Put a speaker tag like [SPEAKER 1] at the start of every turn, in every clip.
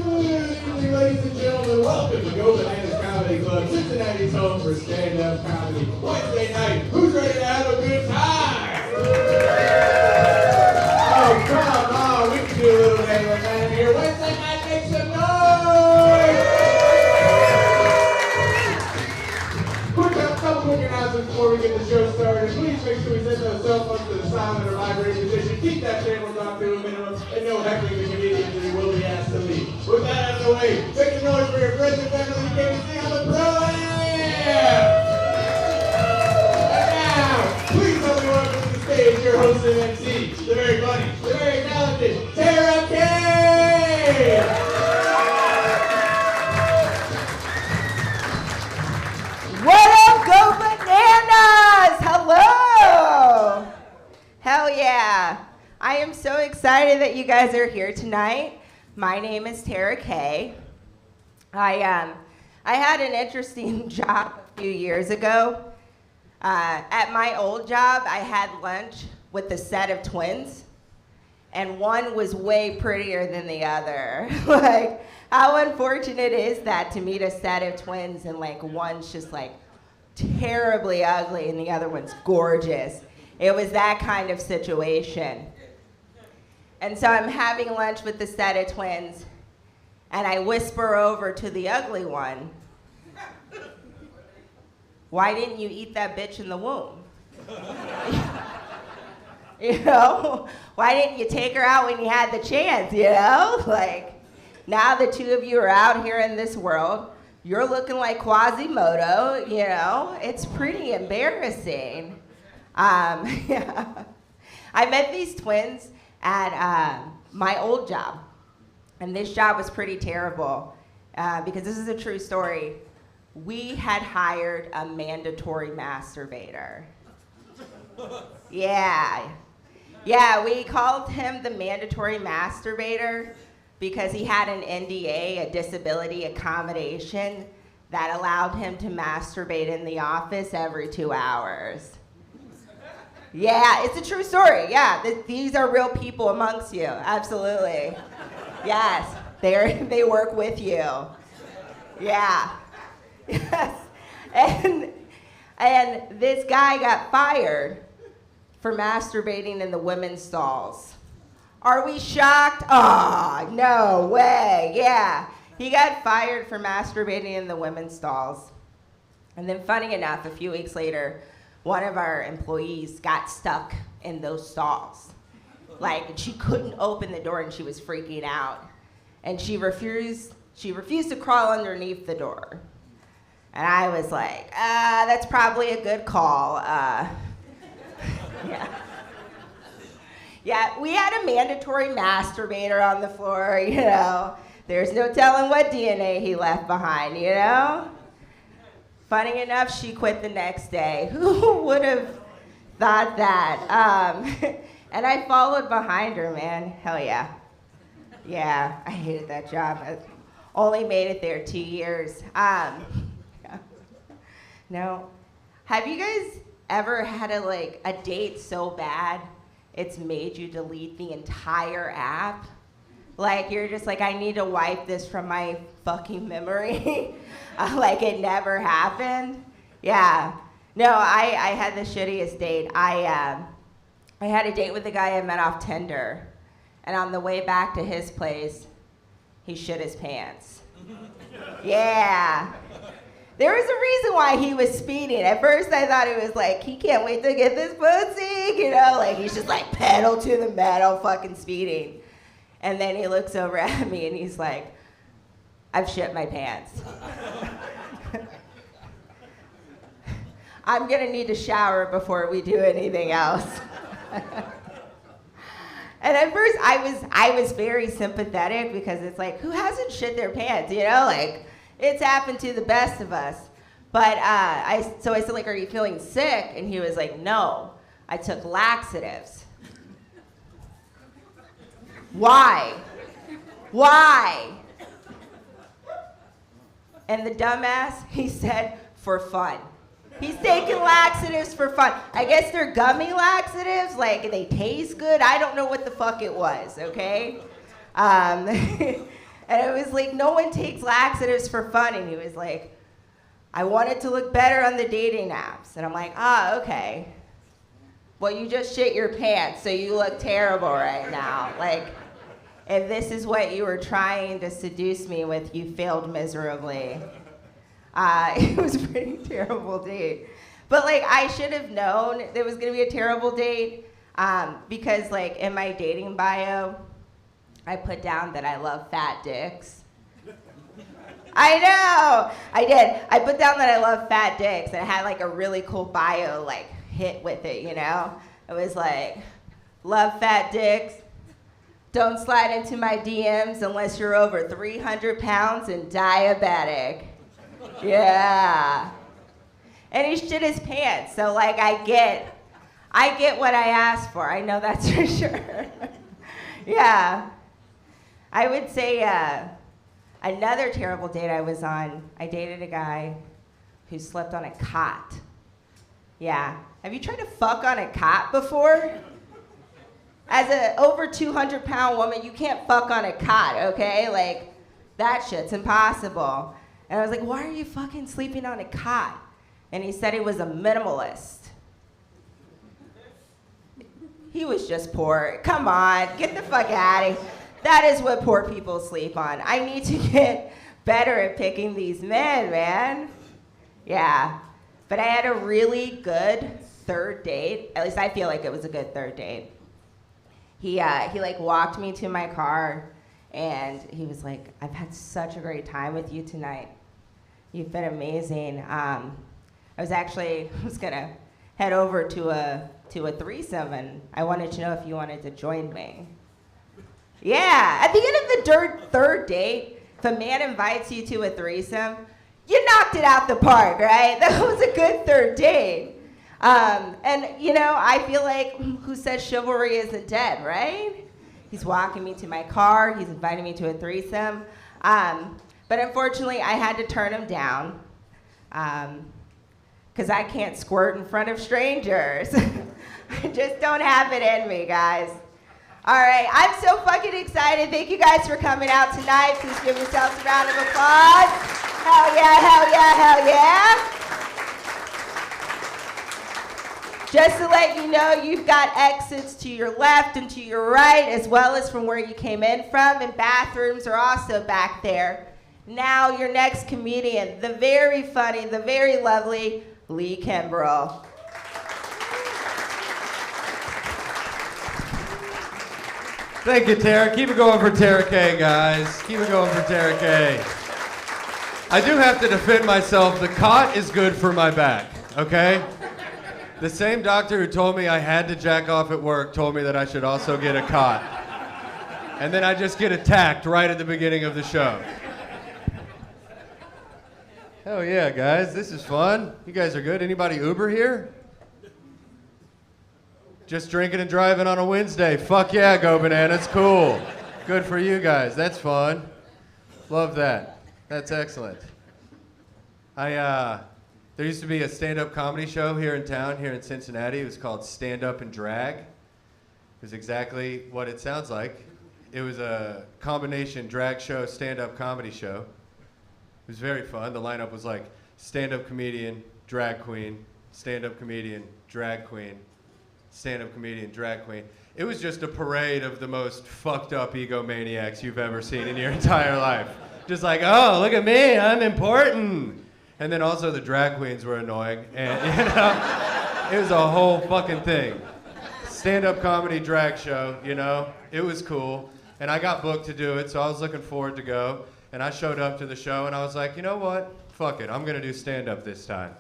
[SPEAKER 1] Ladies and gentlemen, welcome to Go Bananas Comedy Club, Cincinnati's home for stand-up comedy. Wednesday night, who's ready to have a good time? Oh, come on, we can do a little bit of a man here. Wednesday night, make some noise! Couple quick announcements before we get the show started. Please make sure we set those cell phones to the silent or vibrating position. Keep that camera down to a minimum, and no heckling the comedians, and you will be asked to leave. With that out of the way, make some noise for your friends and family who came to see on the Pro-Am! And now, please help me welcome to the stage your host and MC, the very funny, the very talented Tara Kay!
[SPEAKER 2] What up, Go Bananas! Hello! Hell yeah. I am so excited that you guys are here tonight. My name is Tara Kay. I had an interesting job a few years ago. At my old job, I had lunch with a set of twins, and one was way prettier than the other. Like, how unfortunate is that to meet a set of twins and like one's just like terribly ugly and the other one's gorgeous. It was that kind of situation. And so I'm having lunch with the set of twins and I whisper over to the ugly one, "Why didn't you eat that bitch in the womb?" You know, why didn't you take her out when you had the chance, you know? Like, now the two of you are out here in this world. You're looking like Quasimodo, you know? It's pretty embarrassing. Yeah. I met these twins at my old job. And this job was pretty terrible because this is a true story. We had hired a mandatory masturbator. Yeah. Yeah, we called him the mandatory masturbator because he had an NDA, a disability accommodation, that allowed him to masturbate in the office every 2 hours. Yeah, it's a true story. Yeah, these are real people amongst you. Absolutely. Yes, they work with you. Yeah. Yes. And this guy got fired for masturbating in the women's stalls. Are we shocked? Oh, no way. Yeah. He got fired for masturbating in the women's stalls. And then funny enough, a few weeks later, one of our employees got stuck in those stalls. Like, she couldn't open the door and she was freaking out. And she refused to crawl underneath the door. And I was like, that's probably a good call. Yeah. Yeah, we had a mandatory masturbator on the floor, you know. There's no telling what DNA he left behind, you know? Funny enough, she quit the next day. Who would have thought that? And I followed behind her, man. Hell yeah. Yeah, I hated that job. I only made it there 2 years. Yeah. No. Have you guys ever had a date so bad it's made you delete the entire app? Like, you're just like, I need to wipe this from my fucking memory. Like it never happened. Yeah. No, I had the shittiest date. I had a date with a guy I met off Tinder. And on the way back to his place, he shit his pants. Yeah. There was a reason why he was speeding. At first I thought it was like, he can't wait to get this pussy, you know? Like, he's just like pedal to the metal fucking speeding. And then he looks over at me and he's like, I've shit my pants. I'm gonna need to shower before we do anything else. And at first I was very sympathetic because it's like, who hasn't shit their pants, you know? Like, it's happened to the best of us. But so I said, like, are you feeling sick? And he was like, no, I took laxatives. Why? Why? And the dumbass, he said, for fun. He's taking laxatives for fun. I guess they're gummy laxatives, like they taste good. I don't know what the fuck it was, okay? And it was like, no one takes laxatives for fun. And he was like, I wanted to look better on the dating apps. And I'm like, okay. Well, you just shit your pants, so you look terrible right now. Like, if this is what you were trying to seduce me with, you failed miserably. It was a pretty terrible date. But like, I should have known it was gonna be a terrible date because like in my dating bio, I put down that I love fat dicks. I know, I did. I put down that I love fat dicks, and I had like a really cool bio like hit with it, you know? It was like, love fat dicks, don't slide into my DMs unless you're over 300 pounds and diabetic. Yeah. And he shit his pants, so like I get what I asked for. I know that's for sure. Yeah. I would say another terrible date I was on, I dated a guy who slept on a cot. Yeah. Have you tried to fuck on a cot before? As an over 200-pound woman, you can't fuck on a cot, okay? Like, that shit's impossible. And I was like, why are you fucking sleeping on a cot? And he said he was a minimalist. He was just poor. Come on, get the fuck out of here. That is what poor people sleep on. I need to get better at picking these men, man. Yeah. But I had a really good third date. At least I feel like it was a good third date. He like walked me to my car, and he was like, I've had such a great time with you tonight. You've been amazing. I was gonna head over to a threesome, and I wanted to know if you wanted to join me. Yeah, at the end of the third date, if a man invites you to a threesome, you knocked it out the park, right? That was a good third date. And you know, I feel like, who says chivalry isn't dead, right? He's walking me to my car, he's inviting me to a threesome. But unfortunately, I had to turn him down because I can't squirt in front of strangers. I just don't have it in me, guys. All right, I'm so fucking excited. Thank you guys for coming out tonight. Please give yourselves a round of applause. Hell yeah, hell yeah, hell yeah. Just to let you know, you've got exits to your left and to your right, as well as from where you came in from, and bathrooms are also back there. Now, your next comedian, the very funny, the very lovely Lee Kimbrell.
[SPEAKER 3] Thank you, Tara. Keep it going for Tara K, guys. Keep it going for Tara K. I do have to defend myself. The cot is good for my back, okay? The same doctor who told me I had to jack off at work told me that I should also get a cot. And then I just get attacked right at the beginning of the show. Hell yeah, guys. This is fun. You guys are good. Anybody Uber here? Just drinking and driving on a Wednesday. Fuck yeah, Go Bananas. Cool. Good for you guys. That's fun. Love that. That's excellent. There used to be a stand-up comedy show here in town, here in Cincinnati. It was called Stand Up and Drag. It was exactly what it sounds like. It was a combination drag show, stand-up comedy show. It was very fun. The lineup was like stand-up comedian, drag queen, stand-up comedian, drag queen, stand-up comedian, drag queen. It was just a parade of the most fucked up egomaniacs you've ever seen in your entire life. Just like, oh, look at me, I'm important. And then also the drag queens were annoying. And, you know, it was a whole fucking thing. Stand-up comedy drag show, you know, it was cool. And I got booked to do it, so I was looking forward to go. And I showed up to the show, and I was like, you know what? Fuck it, I'm gonna do stand-up this time.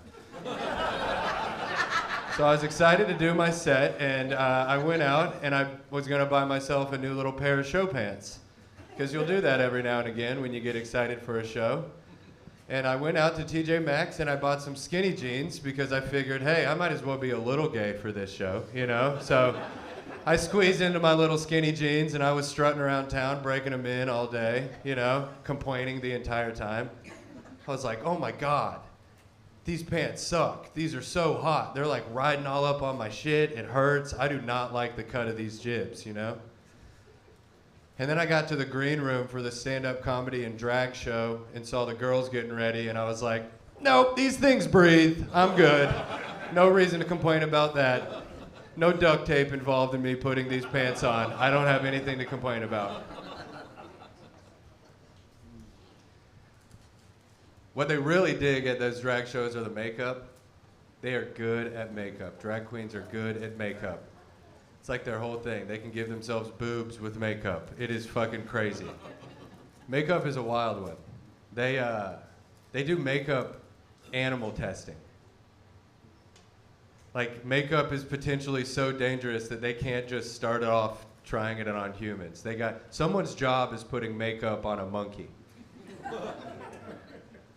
[SPEAKER 3] So I was excited to do my set, and I went out, and I was gonna buy myself a new little pair of show pants. Because you'll do that every now and again when you get excited for a show. And I went out to TJ Maxx, and I bought some skinny jeans, because I figured, hey, I might as well be a little gay for this show, you know? So I squeezed into my little skinny jeans, and I was strutting around town, breaking them in all day, you know, complaining the entire time. I was like, oh my God, these pants suck. These are so hot. They're like riding all up on my shit. It hurts. I do not like the cut of these jibs, you know? And then I got to the green room for the stand-up comedy and drag show and saw the girls getting ready, and I was like, nope, these things breathe. I'm good. No reason to complain about that. No duct tape involved in me putting these pants on. I don't have anything to complain about. What they really dig at those drag shows are the makeup. They are good at makeup. Drag queens are good at makeup. It's like their whole thing. They can give themselves boobs with makeup. It is fucking crazy. Makeup is a wild one. They do makeup animal testing. Like, makeup is potentially so dangerous that they can't just start off trying it on humans. Someone's job is putting makeup on a monkey.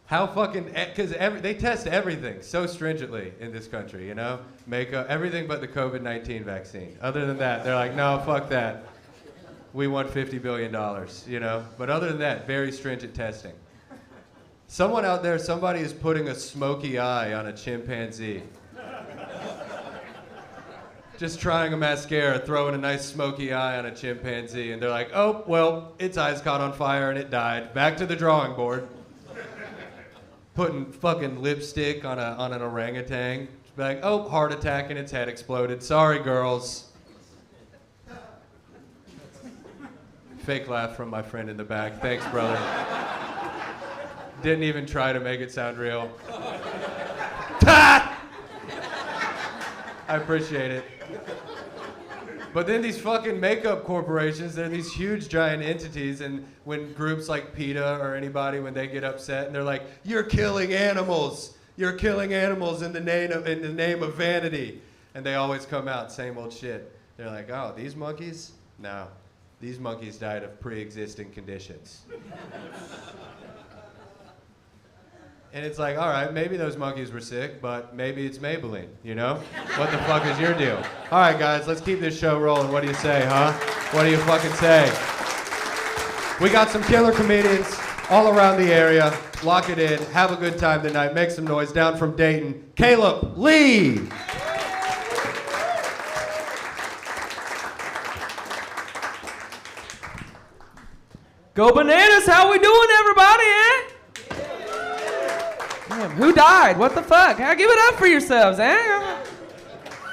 [SPEAKER 3] How fucking, because they test everything so stringently in this country, you know? Makeup, everything but the COVID-19 vaccine. Other than that, they're like, no, fuck that. We want $50 billion, you know? But other than that, very stringent testing. Someone out there, somebody is putting a smoky eye on a chimpanzee. Just trying a mascara, throwing a nice smoky eye on a chimpanzee, and they're like, oh, well, its eyes caught on fire and it died. Back to the drawing board. Putting fucking lipstick on an orangutan. Just like, oh, heart attack and its head exploded. Sorry, girls. Fake laugh from my friend in the back. Thanks, brother. Didn't even try to make it sound real. I appreciate it. But then these fucking makeup corporations, they're these huge giant entities, and when groups like PETA or anybody, when they get upset and they're like, you're killing animals in the name of vanity. And they always come out, same old shit. They're like, oh, these monkeys? No, these monkeys died of pre-existing conditions. And it's like, all right, maybe those monkeys were sick, but maybe it's Maybelline, you know? What the fuck is your deal? All right, guys, let's keep this show rolling. What do you say, huh? What do you fucking say? We got some killer comedians all around the area. Lock it in. Have a good time tonight. Make some noise. Down from Dayton, Caleb Lee.
[SPEAKER 4] Go Bananas, how we doing, everybody, eh? Damn, who died? What the fuck? Give it up for yourselves, eh?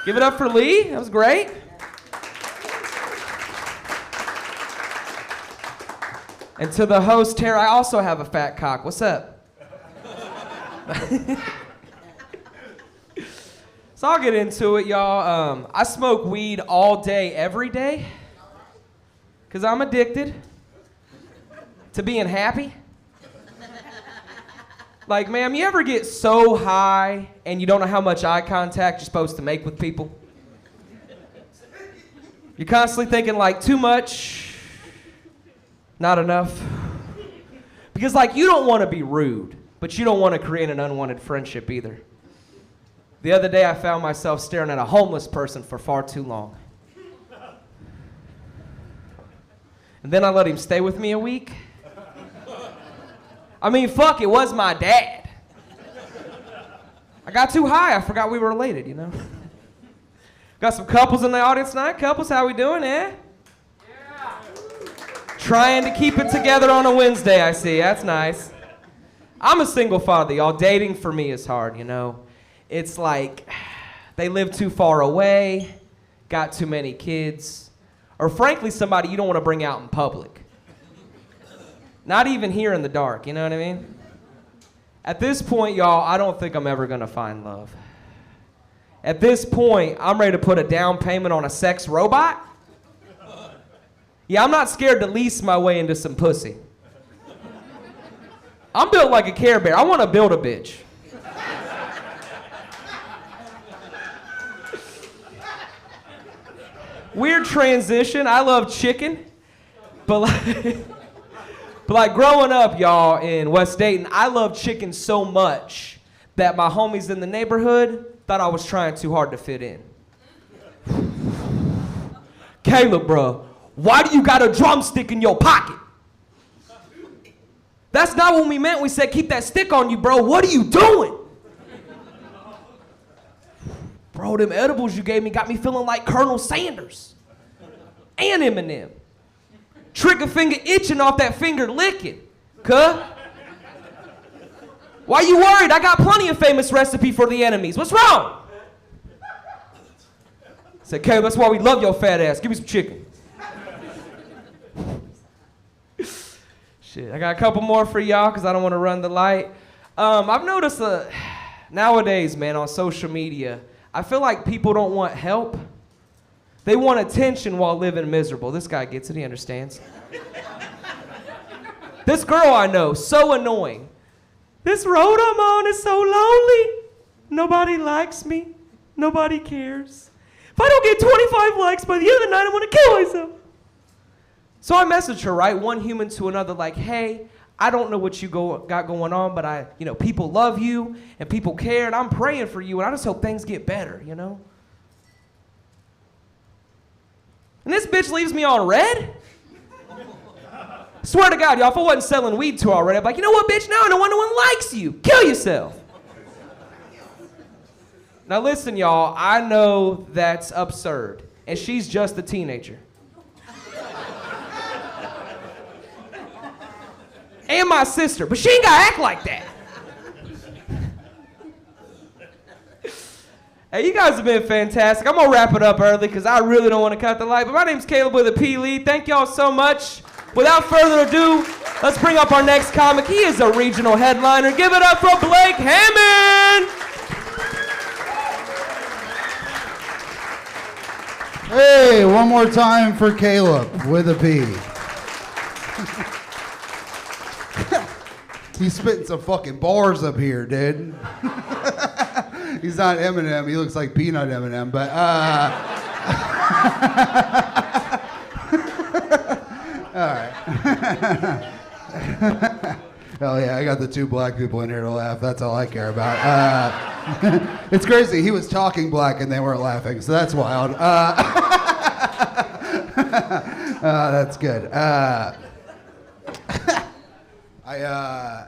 [SPEAKER 4] Give it up for Lee. That was great. And to the host, Tara, I also have a fat cock. What's up? So I'll get into it, y'all. I smoke weed all day, every day, because I'm addicted to being happy. Like, ma'am, you ever get so high and you don't know how much eye contact you're supposed to make with people? You're constantly thinking, like, too much, not enough. Because, like, you don't want to be rude, but you don't want to create an unwanted friendship either. The other day, I found myself staring at a homeless person for far too long. And then I let him stay with me a week. I mean, fuck, it was my dad. I got too high. I forgot we were related, you know? Got some couples in the audience tonight. Couples, how we doing, eh? Yeah. Trying to keep it together on a Wednesday, I see. That's nice. I'm a single father, y'all. Dating for me is hard, you know? It's like they live too far away, got too many kids, or frankly, somebody you don't want to bring out in public. Not even here in the dark, you know what I mean? At this point, y'all, I don't think I'm ever gonna find love. At this point, I'm ready to put a down payment on a sex robot. Yeah, I'm not scared to lease my way into some pussy. I'm built like a Care Bear. I want to build a bitch. Weird transition. I love chicken, but like growing up, y'all, in West Dayton, I loved chicken so much that my homies in the neighborhood thought I was trying too hard to fit in. Caleb, bro, why do you got a drumstick in your pocket? That's not what we meant. We said keep that stick on you, bro. What are you doing? Bro, them edibles you gave me got me feeling like Colonel Sanders and Eminem. Trigger finger itching off that finger licking. Cuh? Why you worried? I got plenty of famous recipe for the enemies. What's wrong? I said, Caleb, that's why we love your fat ass. Give me some chicken. Shit, I got a couple more for y'all because I don't want to run the light. I've noticed nowadays, man, on social media, I feel like people don't want help. They want attention while living miserable. This guy gets it, he understands. This girl I know, so annoying. This road I'm on is so lonely. Nobody likes me. Nobody cares. If I don't get 25 likes by the end of the night, I'm gonna kill myself. So I messaged her, right, one human to another, like, hey, I don't know what you got going on, but people love you and people care, and I'm praying for you, and I just hope things get better, you know? And this bitch leaves me on red? Swear to God, y'all, if I wasn't selling weed to her already, I'd be like, you know what, bitch, now no one likes you. Kill yourself. Now listen, y'all, I know that's absurd, and she's just a teenager. And my sister, but she ain't gotta act like that. Hey, you guys have been fantastic. I'm gonna wrap it up early because I really don't want to cut the light, but my name's Caleb with a P. Lee. Thank y'all so much. Without further ado, let's bring up our next comic. He is a regional headliner. Give it up for Blake Hammond!
[SPEAKER 5] Hey, one more time for Caleb with a P. He's spitting some fucking bars up here, dude. He's not Eminem. He looks like Peanut Eminem, but all right. Hell yeah, I got the two black people in here to laugh. That's all I care about. It's crazy. He was talking black and they weren't laughing, so that's wild. That's good.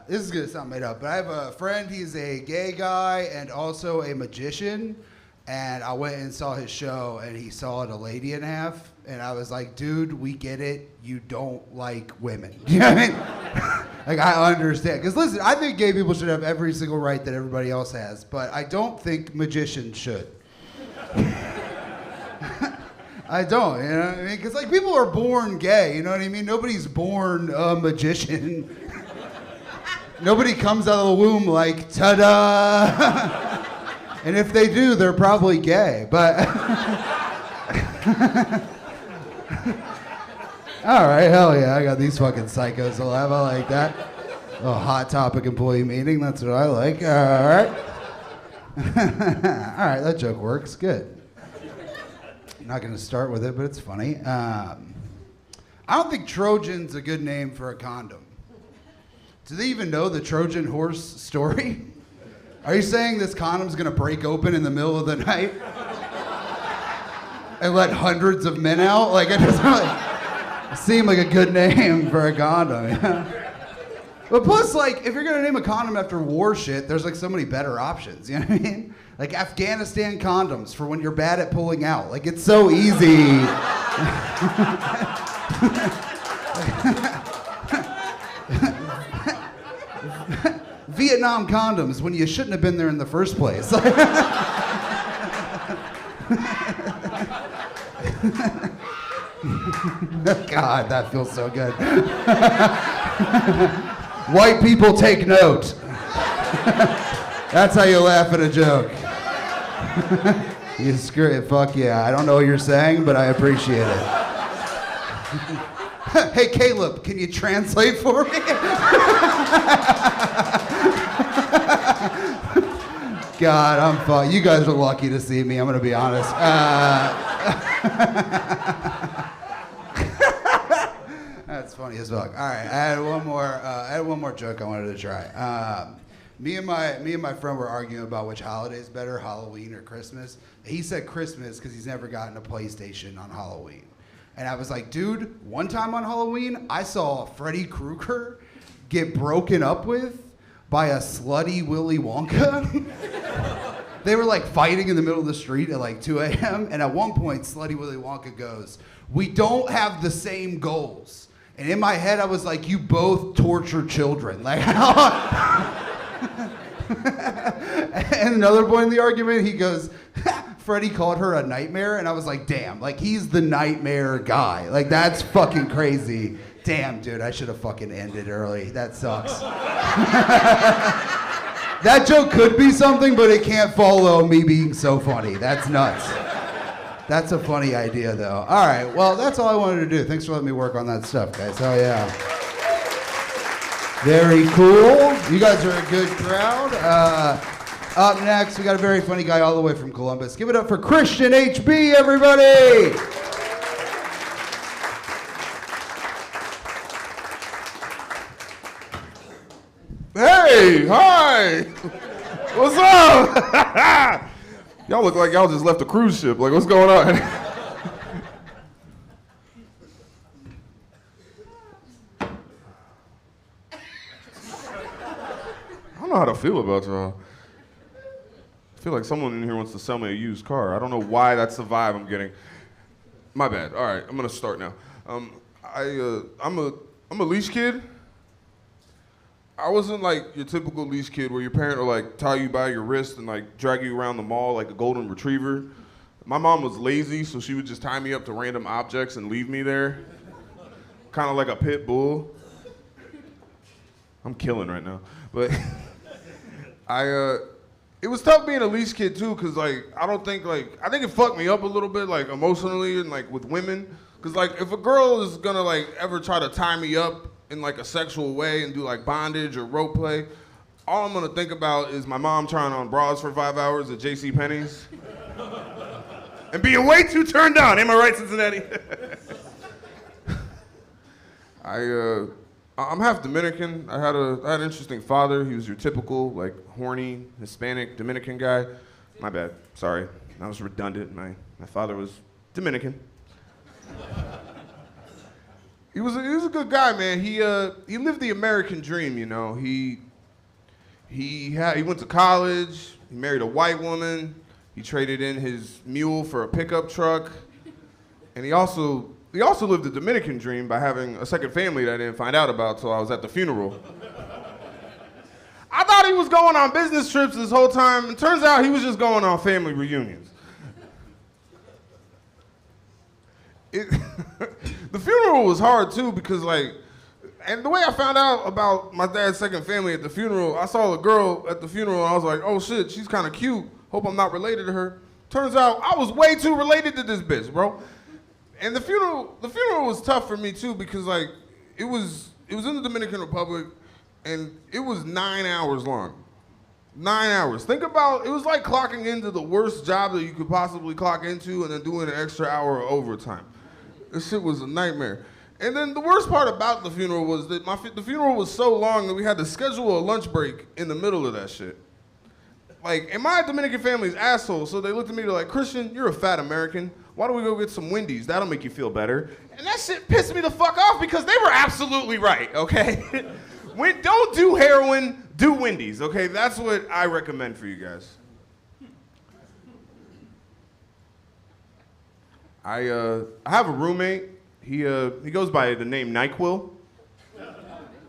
[SPEAKER 5] This is gonna sound made up, but I have a friend. He's a gay guy and also a magician. And I went and saw his show, and he sawed a lady in half. And I was like, dude, we get it. You don't like women. You know what I mean? Like, I understand. Because listen, I think gay people should have every single right that everybody else has, but I don't think magicians should. I don't, you know what I mean? Because, like, people are born gay, you know what I mean? Nobody's born a magician. Nobody comes out of the womb like, ta-da! And if they do, they're probably gay, but... All right, hell yeah, I got these fucking psychos to laugh. I like that. A hot topic employee meeting, that's what I like. All right. All right, that joke works, good. I'm not gonna start with it, but it's funny. I don't think Trojan's a good name for a condom. Do they even know the Trojan horse story? Are you saying this condom's gonna break open in the middle of the night and let hundreds of men out? Like, it doesn't really seem like a good name for a condom, yeah? But plus, like, if you're gonna name a condom after war shit, there's like so many better options, you know what I mean? Like Afghanistan condoms for when you're bad at pulling out. Like, it's so easy. Vietnam condoms when you shouldn't have been there in the first place. God, that feels so good. White people take note. That's how you laugh at a joke. You screw it, fuck yeah. I don't know what you're saying, but I appreciate it. Hey, Caleb, can you translate for me? God, I'm fucked. You guys are lucky to see me, I'm gonna be honest. That's funny as fuck. All right, I had one more joke I wanted to try. Me and my friend were arguing about which holiday is better, Halloween or Christmas. He said Christmas because he's never gotten a PlayStation on Halloween. And I was like, dude, one time on Halloween, I saw Freddy Krueger get broken up with by a slutty Willy Wonka. They were like fighting in the middle of the street at like 2 a.m. And at one point, slutty Willy Wonka goes, "We don't have the same goals." And in my head, I was like, you both torture children. Like, and another point in the argument, he goes, Freddie called her a nightmare. And I was like, damn, like he's the nightmare guy. Like that's fucking crazy. Damn, dude, I should have fucking ended early. That sucks. That joke could be something, but it can't follow me being so funny. That's nuts. That's a funny idea, though. All right, well, that's all I wanted to do. Thanks for letting me work on that stuff, guys. Hell yeah. Very cool. You guys are a good crowd. Up next, we got a very funny guy all the way from Columbus. Give it up for Christian HB, everybody.
[SPEAKER 6] Hey, hi. What's up? Y'all look like y'all just left a cruise ship. Like, what's going on? I don't know how to feel about y'all. I feel like someone in here wants to sell me a used car. I don't know why that's the vibe I'm getting. My bad. All right, I'm gonna start now. I'm a leash kid. I wasn't like your typical leash kid where your parent will like tie you by your wrist and like drag you around the mall like a golden retriever. My mom was lazy, so she would just tie me up to random objects and leave me there. Kind of like a pit bull. I'm killing right now. But it was tough being a leash kid too, cause like I think it fucked me up a little bit like emotionally and like with women. Cause like if a girl is gonna like ever try to tie me up in like a sexual way and do like bondage or rope play, all I'm gonna think about is my mom trying on bras for 5 hours at JCPenney's. And being way too turned on, am I right, Cincinnati? I'm half Dominican. I had an interesting father. He was your typical like horny Hispanic Dominican guy. My bad, sorry, that was redundant. My father was Dominican. He was a good guy, man. He lived the American dream, you know. He went to college. He married a white woman. He traded in his mule for a pickup truck, and he also lived the Dominican dream by having a second family that I didn't find out about till I was at the funeral. I thought he was going on business trips this whole time, and turns out he was just going on family reunions. The funeral was hard too because and the way I found out about my dad's second family at the funeral, I saw a girl at the funeral and I was like, oh shit, she's kind of cute. Hope I'm not related to her. Turns out I was way too related to this bitch, bro. And the funeral was tough for me too because like it was in the Dominican Republic and it was 9 hours long. 9 hours. Think about, it was like clocking into the worst job that you could possibly clock into and then doing an extra hour of overtime. This shit was a nightmare. And then the worst part about the funeral was that the funeral was so long that we had to schedule a lunch break in the middle of that shit. Like, and my Dominican family's assholes, so they looked at me, they're like, Christian, you're a fat American. Why don't we go get some Wendy's? That'll make you feel better. And that shit pissed me the fuck off because they were absolutely right, okay? Don't do heroin, do Wendy's, okay? That's what I recommend for you guys. I have a roommate. He goes by the name NyQuil.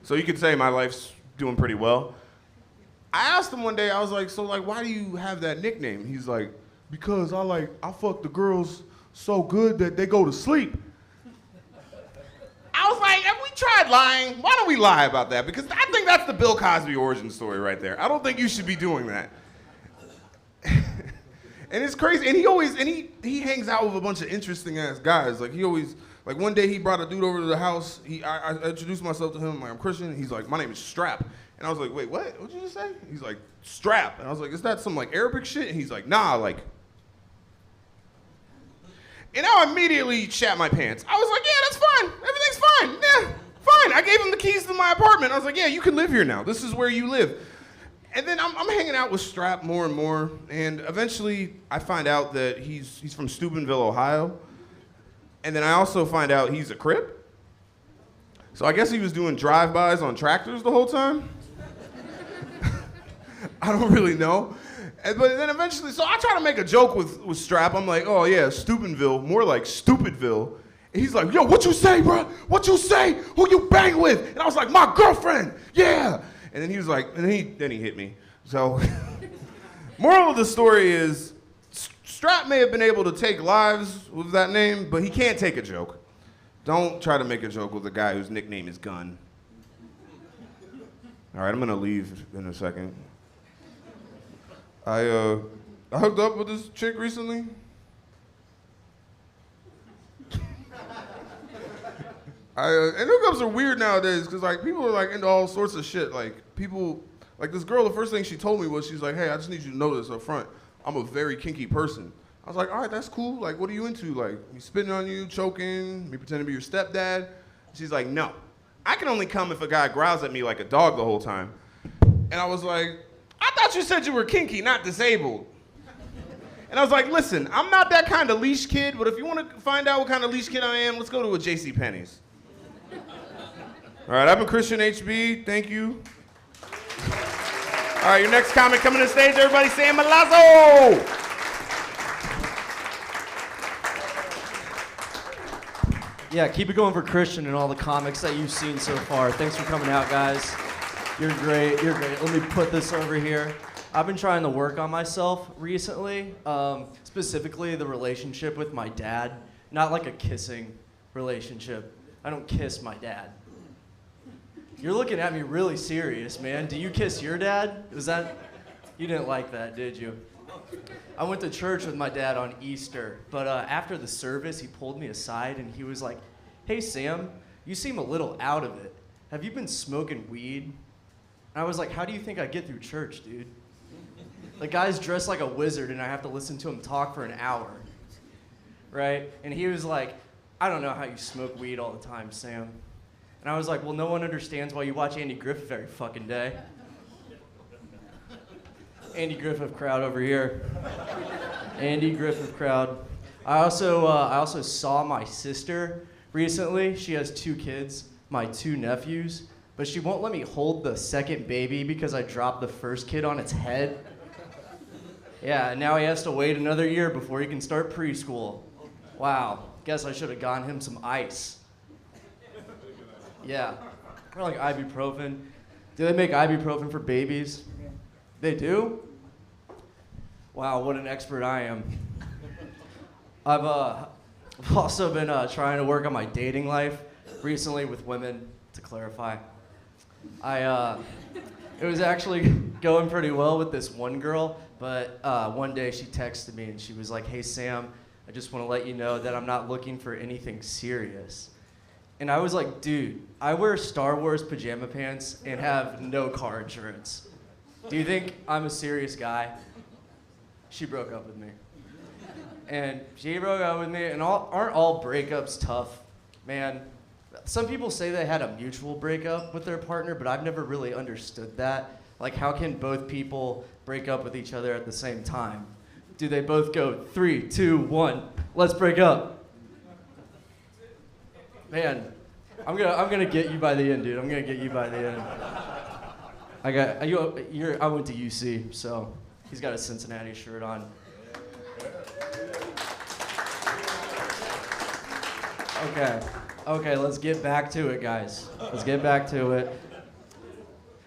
[SPEAKER 6] So you could say my life's doing pretty well. I asked him one day, I was like, so like, why do you have that nickname? He's like, because I fuck the girls so good that they go to sleep. I was like, have we tried lying? Why don't we lie about that? Because I think that's the Bill Cosby origin story right there. I don't think you should be doing that. And it's crazy, and he hangs out with a bunch of interesting ass guys. Like he always, like one day he brought a dude over to the house. I introduced myself to him. I'm like, I'm Christian. He's like, my name is Strap. And I was like, wait, what? What'd you just say? He's like, Strap. And I was like, is that some like Arabic shit? And he's like, nah, like. And I immediately shat my pants. I was like, yeah, that's fine. Everything's fine. Yeah, fine. I gave him the keys to my apartment. I was like, yeah, you can live here now. This is where you live. And then I'm hanging out with Strap more and more, and eventually I find out that he's from Steubenville, Ohio. And then I also find out he's a Crip. So I guess he was doing drive-bys on tractors the whole time. I don't really know. But then eventually, so I try to make a joke with Strap. I'm like, oh yeah, Steubenville, more like Stupidville. And he's like, yo, what you say, bro? What you say? Who you bang with? And I was like, my girlfriend. Yeah. And then he was like, and then he hit me. So, moral of the story is, Strap may have been able to take lives with that name, but he can't take a joke. Don't try to make a joke with a guy whose nickname is Gun. All right, I'm gonna leave in a second. I hooked up with this chick recently. And hookups are weird nowadays because like people are like into all sorts of shit. Like people, like this girl, the first thing she told me was she's like, hey, I just need you to know this up front. I'm a very kinky person. I was like, all right, that's cool. Like, what are you into? Like, me spitting on you, choking, me pretending to be your stepdad? She's like, no. I can only come if a guy growls at me like a dog the whole time. And I was like, I thought you said you were kinky, not disabled. And I was like, listen, I'm not that kind of leash kid, but if you want to find out what kind of leash kid I am, let's go to a JCPenney's. All right, I've been Christian HB. Thank you. All right, your next comic coming to the stage. Everybody, Sam Milazzo.
[SPEAKER 7] Yeah, keep it going for Christian and all the comics that you've seen so far. Thanks for coming out, guys. You're great. You're great. Let me put this over here. I've been trying to work on myself recently, specifically the relationship with my dad. Not like a kissing relationship. I don't kiss my dad. You're looking at me really serious, man. Do you kiss your dad? You didn't like that, did you? I went to church with my dad on Easter, but after the service, he pulled me aside and he was like, hey, Sam, you seem a little out of it. Have you been smoking weed? And I was like, how do you think I get through church, dude? The guy's dressed like a wizard and I have to listen to him talk for an hour, right? And he was like, I don't know how you smoke weed all the time, Sam. And I was like, well, no one understands why you watch Andy Griffith every fucking day. Andy Griffith crowd over here. Andy Griffith crowd. I also saw my sister recently. She has 2 kids, my 2 nephews, but she won't let me hold the second baby because I dropped the first kid on its head. Yeah, and now he has to wait another year before he can start preschool. Wow, guess I should have gotten him some ice. Yeah, or like ibuprofen. Do they make ibuprofen for babies? They do? Wow, what an expert I am. I've also been trying to work on my dating life recently with women, to clarify. It was actually going pretty well with this one girl, but one day she texted me and she was like, hey Sam, I just want to let you know that I'm not looking for anything serious. And I was like, dude, I wear Star Wars pajama pants and have no car insurance. Do you think I'm a serious guy? She broke up with me. And she broke up with me, and aren't all breakups tough? Man, some people say they had a mutual breakup with their partner, but I've never really understood that. Like, how can both people break up with each other at the same time? Do they both go 3, 2, 1, let's break up? Man, I'm gonna get you by the end, dude. I'm gonna get you by the end. I went to UC, so he's got a Cincinnati shirt on. Okay, let's get back to it, guys. Let's get back to it.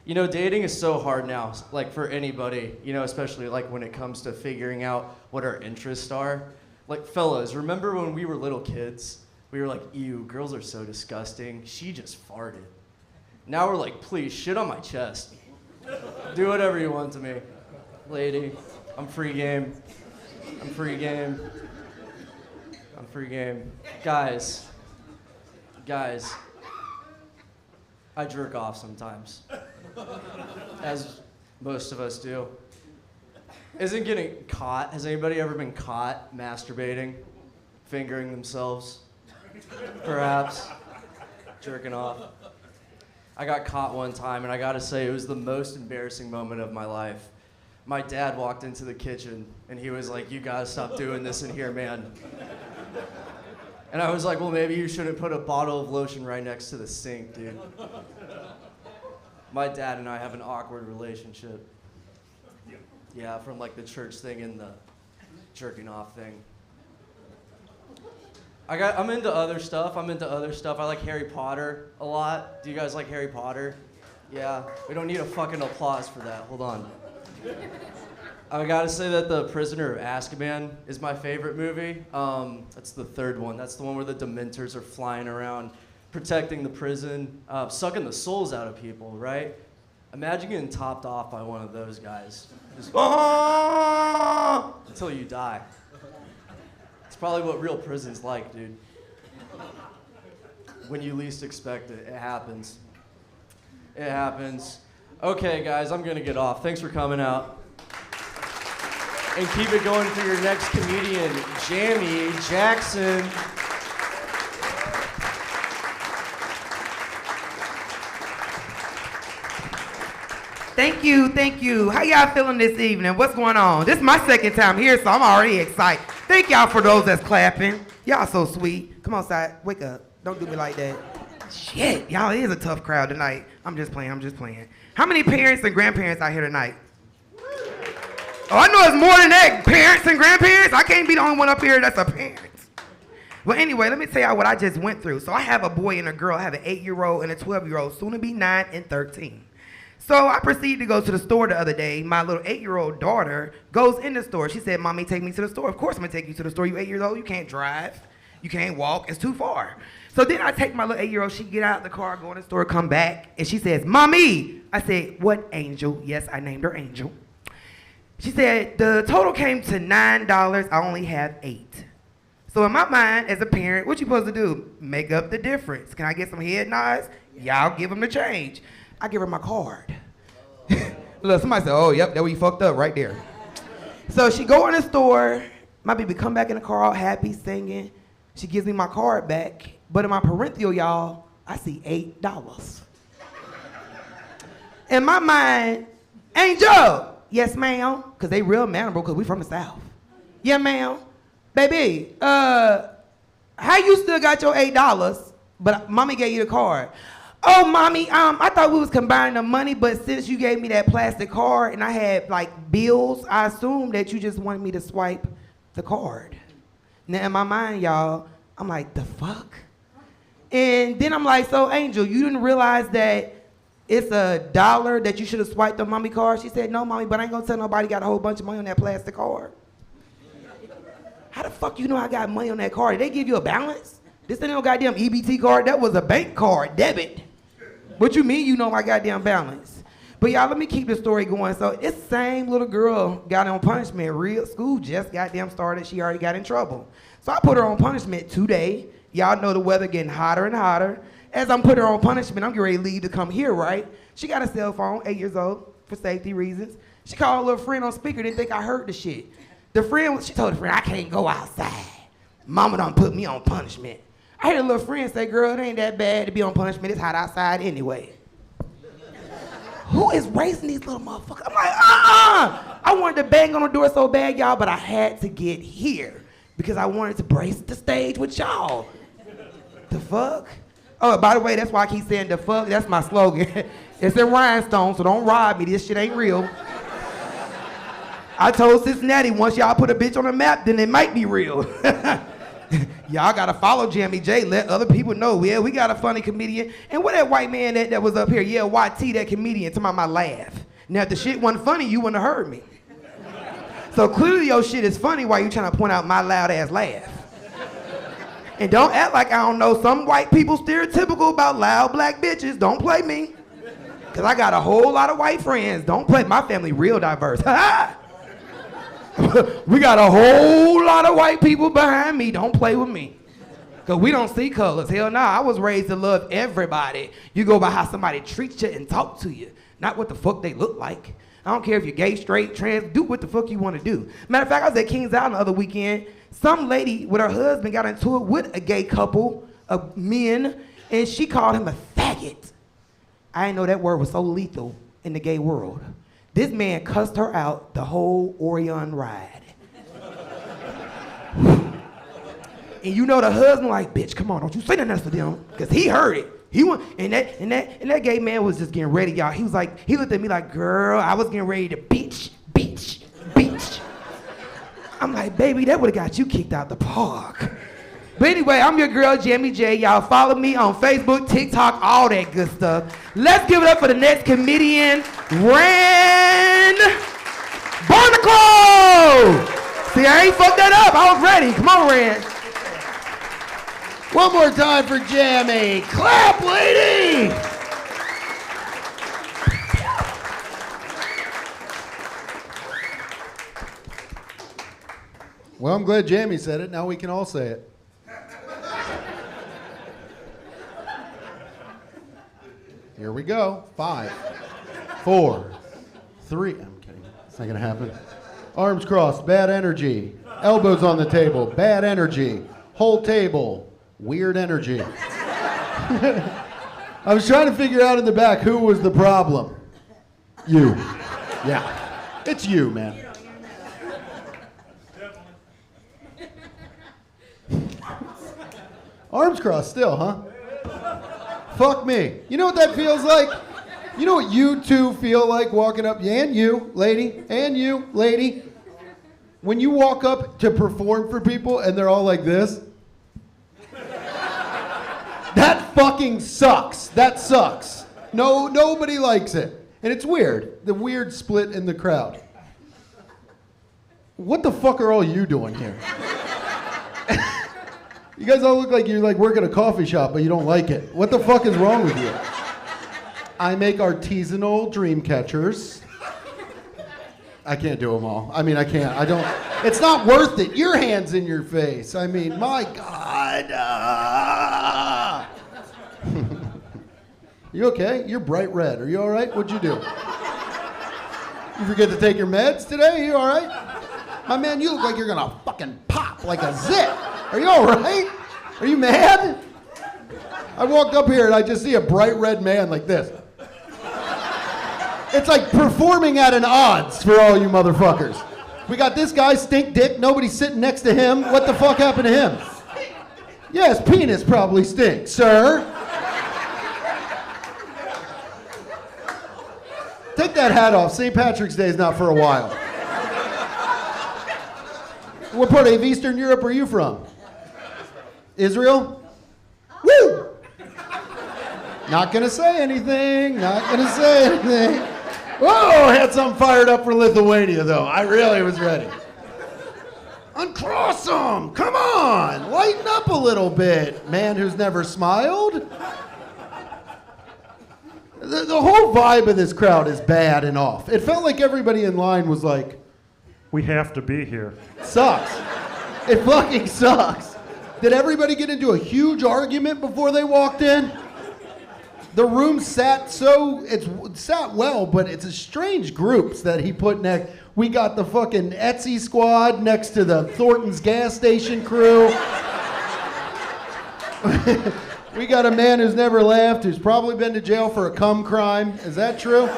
[SPEAKER 7] You know, dating is so hard now, like for anybody, you know, especially like when it comes to figuring out what our interests are. Like, fellas, remember when we were little kids? We were like, ew, girls are so disgusting. She just farted. Now we're like, please, shit on my chest. Do whatever you want to me. Lady, I'm free game. I'm free game. I'm free game. Guys, I jerk off sometimes. As most of us do. Isn't getting caught, has anybody ever been caught masturbating, fingering themselves? Perhaps jerking off. I got caught one time, and I gotta say, it was the most embarrassing moment of my life. My dad walked into the kitchen, and he was like, you gotta stop doing this in here, man. And I was like, well, maybe you shouldn't put a bottle of lotion right next to the sink, dude. My dad and I have an awkward relationship. Yeah, from like the church thing and the jerking off thing. I'm into other stuff. I like Harry Potter a lot. Do you guys like Harry Potter? Yeah. We don't need a fucking applause for that. Hold on. I gotta say that The Prisoner of Azkaban is my favorite movie. That's the third one. That's the one where the Dementors are flying around, protecting the prison, sucking the souls out of people, right? Imagine getting topped off by one of those guys. Just until you die. It's probably what real prison's like, dude. When you least expect it, it happens. It happens. Okay, guys, I'm gonna get off. Thanks for coming out. And keep it going for your next comedian, Jamie Jackson.
[SPEAKER 8] Thank you, thank you. How y'all feeling this evening? What's going on? This is my second time here, so I'm already excited. Thank y'all for those that's clapping. Y'all so sweet. Come on, side. Wake up. Don't do me like that. Shit, y'all, it is a tough crowd tonight. I'm just playing. How many parents and grandparents out here tonight? Oh, I know it's more than that. Parents and grandparents. I can't be the only one up here that's a parent. Well, anyway, let me tell y'all what I just went through. So I have a boy and a girl. I have an 8-year-old and a 12-year-old, soon to be 9 and 13. So I proceeded to go to the store the other day. My little 8-year-old daughter goes in the store. She said, Mommy, take me to the store. Of course I'm gonna take you to the store. You 8 years old, you can't drive. You can't walk, it's too far. So then I take my little 8-year-old, she get out of the car, go in the store, come back, and she says, Mommy! I said, what Angel? Yes, I named her Angel. She said, the total came to $9, I only have 8. So in my mind, as a parent, what you supposed to do? Make up the difference. Can I get some head nods? Y'all give them the change. I give her my card. Look, somebody said, oh, yep, that where you fucked up right there. So she go in the store, my baby come back in the car all happy, singing. She gives me my card back, but in my parental, y'all, I see $8. In my mind, Angel, yes, ma'am, because they real mannerable, because we from the South. Yeah, ma'am. Baby, how you still got your $8, but Mommy gave you the card? Oh, Mommy, I thought we was combining the money, but since you gave me that plastic card and I had like bills, I assumed that you just wanted me to swipe the card. Now in my mind, y'all, I'm like, the fuck? And then I'm like, so Angel, you didn't realize that it's $1 that you should have swiped the Mommy card? She said, no, Mommy, but I ain't gonna tell nobody got a whole bunch of money on that plastic card. How the fuck you know I got money on that card? Did they give you a balance? This ain't no goddamn EBT card, that was a bank card, debit. What you mean you know my goddamn balance? But y'all, let me keep the story going. So this same little girl got on punishment. Real school just goddamn started. She already got in trouble. So I put her on punishment today. Y'all know the weather getting hotter and hotter. As I'm putting her on punishment, I'm getting ready to leave to come here, right? She got a cell phone, 8 years old, for safety reasons. She called her little friend on speaker, didn't think I heard the shit. The friend, she told the friend, I can't go outside. Mama done put me on punishment. I heard a little friend say, girl, it ain't that bad to be on punishment. It's hot outside anyway. Who is raising these little motherfuckers? I'm like, I wanted to bang on the door so bad, y'all, but I had to get here because I wanted to brace the stage with y'all. The fuck? Oh, by the way, that's why I keep saying the fuck. That's my slogan. It's in rhinestone, so don't rob me. This shit ain't real. I told Cincinnati, once y'all put a bitch on the map, then it might be real. Y'all gotta follow Jamie J. Let other people know. Yeah, we got a funny comedian. And what that white man that was up here? Yeah, YT, that comedian, talking about my laugh. Now, if the shit wasn't funny, you wouldn't have heard me. So clearly your shit is funny while you trying to point out my loud ass laugh. And don't act like I don't know some white people stereotypical about loud black bitches. Don't play me. Cause I got a whole lot of white friends. Don't play, my family real diverse. We got a whole lot of white people behind me. Don't play with me. Because we don't see colors. Hell nah, I was raised to love everybody. You go by how somebody treats you and talk to you, not what the fuck they look like. I don't care if you're gay, straight, trans, do what the fuck you want to do. Matter of fact, I was at Kings Island the other weekend. Some lady with her husband got into it with a gay couple of men, and she called him a faggot. I didn't know that word was so lethal in the gay world. This man cussed her out the whole Orion ride. And you know the husband like, bitch, come on, don't you say nothing else to them, because he heard it. He went, and that gay man was just getting ready, y'all. He was like, he looked at me like, girl, I was getting ready to beach. I'm like, baby, that would have got you kicked out the park. But anyway, I'm your girl, Jamie J. Y'all follow me on Facebook, TikTok, all that good stuff. Let's give it up for the next comedian, Ran Barnacle! See, I ain't fucked that up. I was ready. Come on, Ran.
[SPEAKER 3] One more time for Jamie. Clap, lady! Well, I'm glad Jamie said it. Now we can all say it. Here we go. 5, 4, 3. I'm kidding. It's not going to happen. Arms crossed. Bad energy. Elbows on the table. Bad energy. Whole table. Weird energy. I was trying to figure out in the back who was the problem. You. Yeah. It's you, man. Arms crossed still, huh? Fuck me. You know what that feels like? You know what you two feel like walking up, and you, lady, and you, lady, when you walk up to perform for people and they're all like this? That fucking sucks. That sucks. No, nobody likes it. And it's weird. The weird split in the crowd. What the fuck are all you doing here? You guys all look like you work at a coffee shop, but you don't like it. What the fuck is wrong with you? I make artisanal dream catchers. I can't do them all. I mean, I can't. I don't. It's not worth it. Your hand's in your face. I mean, my God. You okay? You're bright red. Are you all right? What'd you do? You forget to take your meds today? You all right? My man, you look like you're gonna fucking pop like a zit. Are you all right? Are you mad? I walked up here and I just see a bright red man like this. It's like performing at an odds for all you motherfuckers. We got this guy, stink dick, nobody's sitting next to him. What the fuck happened to him? Yeah, his penis probably stinks, sir. Take that hat off. St. Patrick's Day is not for a while. What part of Eastern Europe are you from? Israel? Woo! Not gonna say anything. Not gonna say anything. Whoa, had something fired up for Lithuania though. I really was ready. Uncross them! Come on! Lighten up a little bit, man who's never smiled. The whole vibe of this crowd is bad and off. It felt like everybody in line was like,
[SPEAKER 9] we have to be here.
[SPEAKER 3] Sucks. It fucking sucks. Did everybody get into a huge argument before they walked in? The room sat sat well, but it's a strange groups that he put next. We got the fucking Etsy squad next to the Thornton's gas station crew. We got a man who's never laughed, who's probably been to jail for a cum crime. Is that true?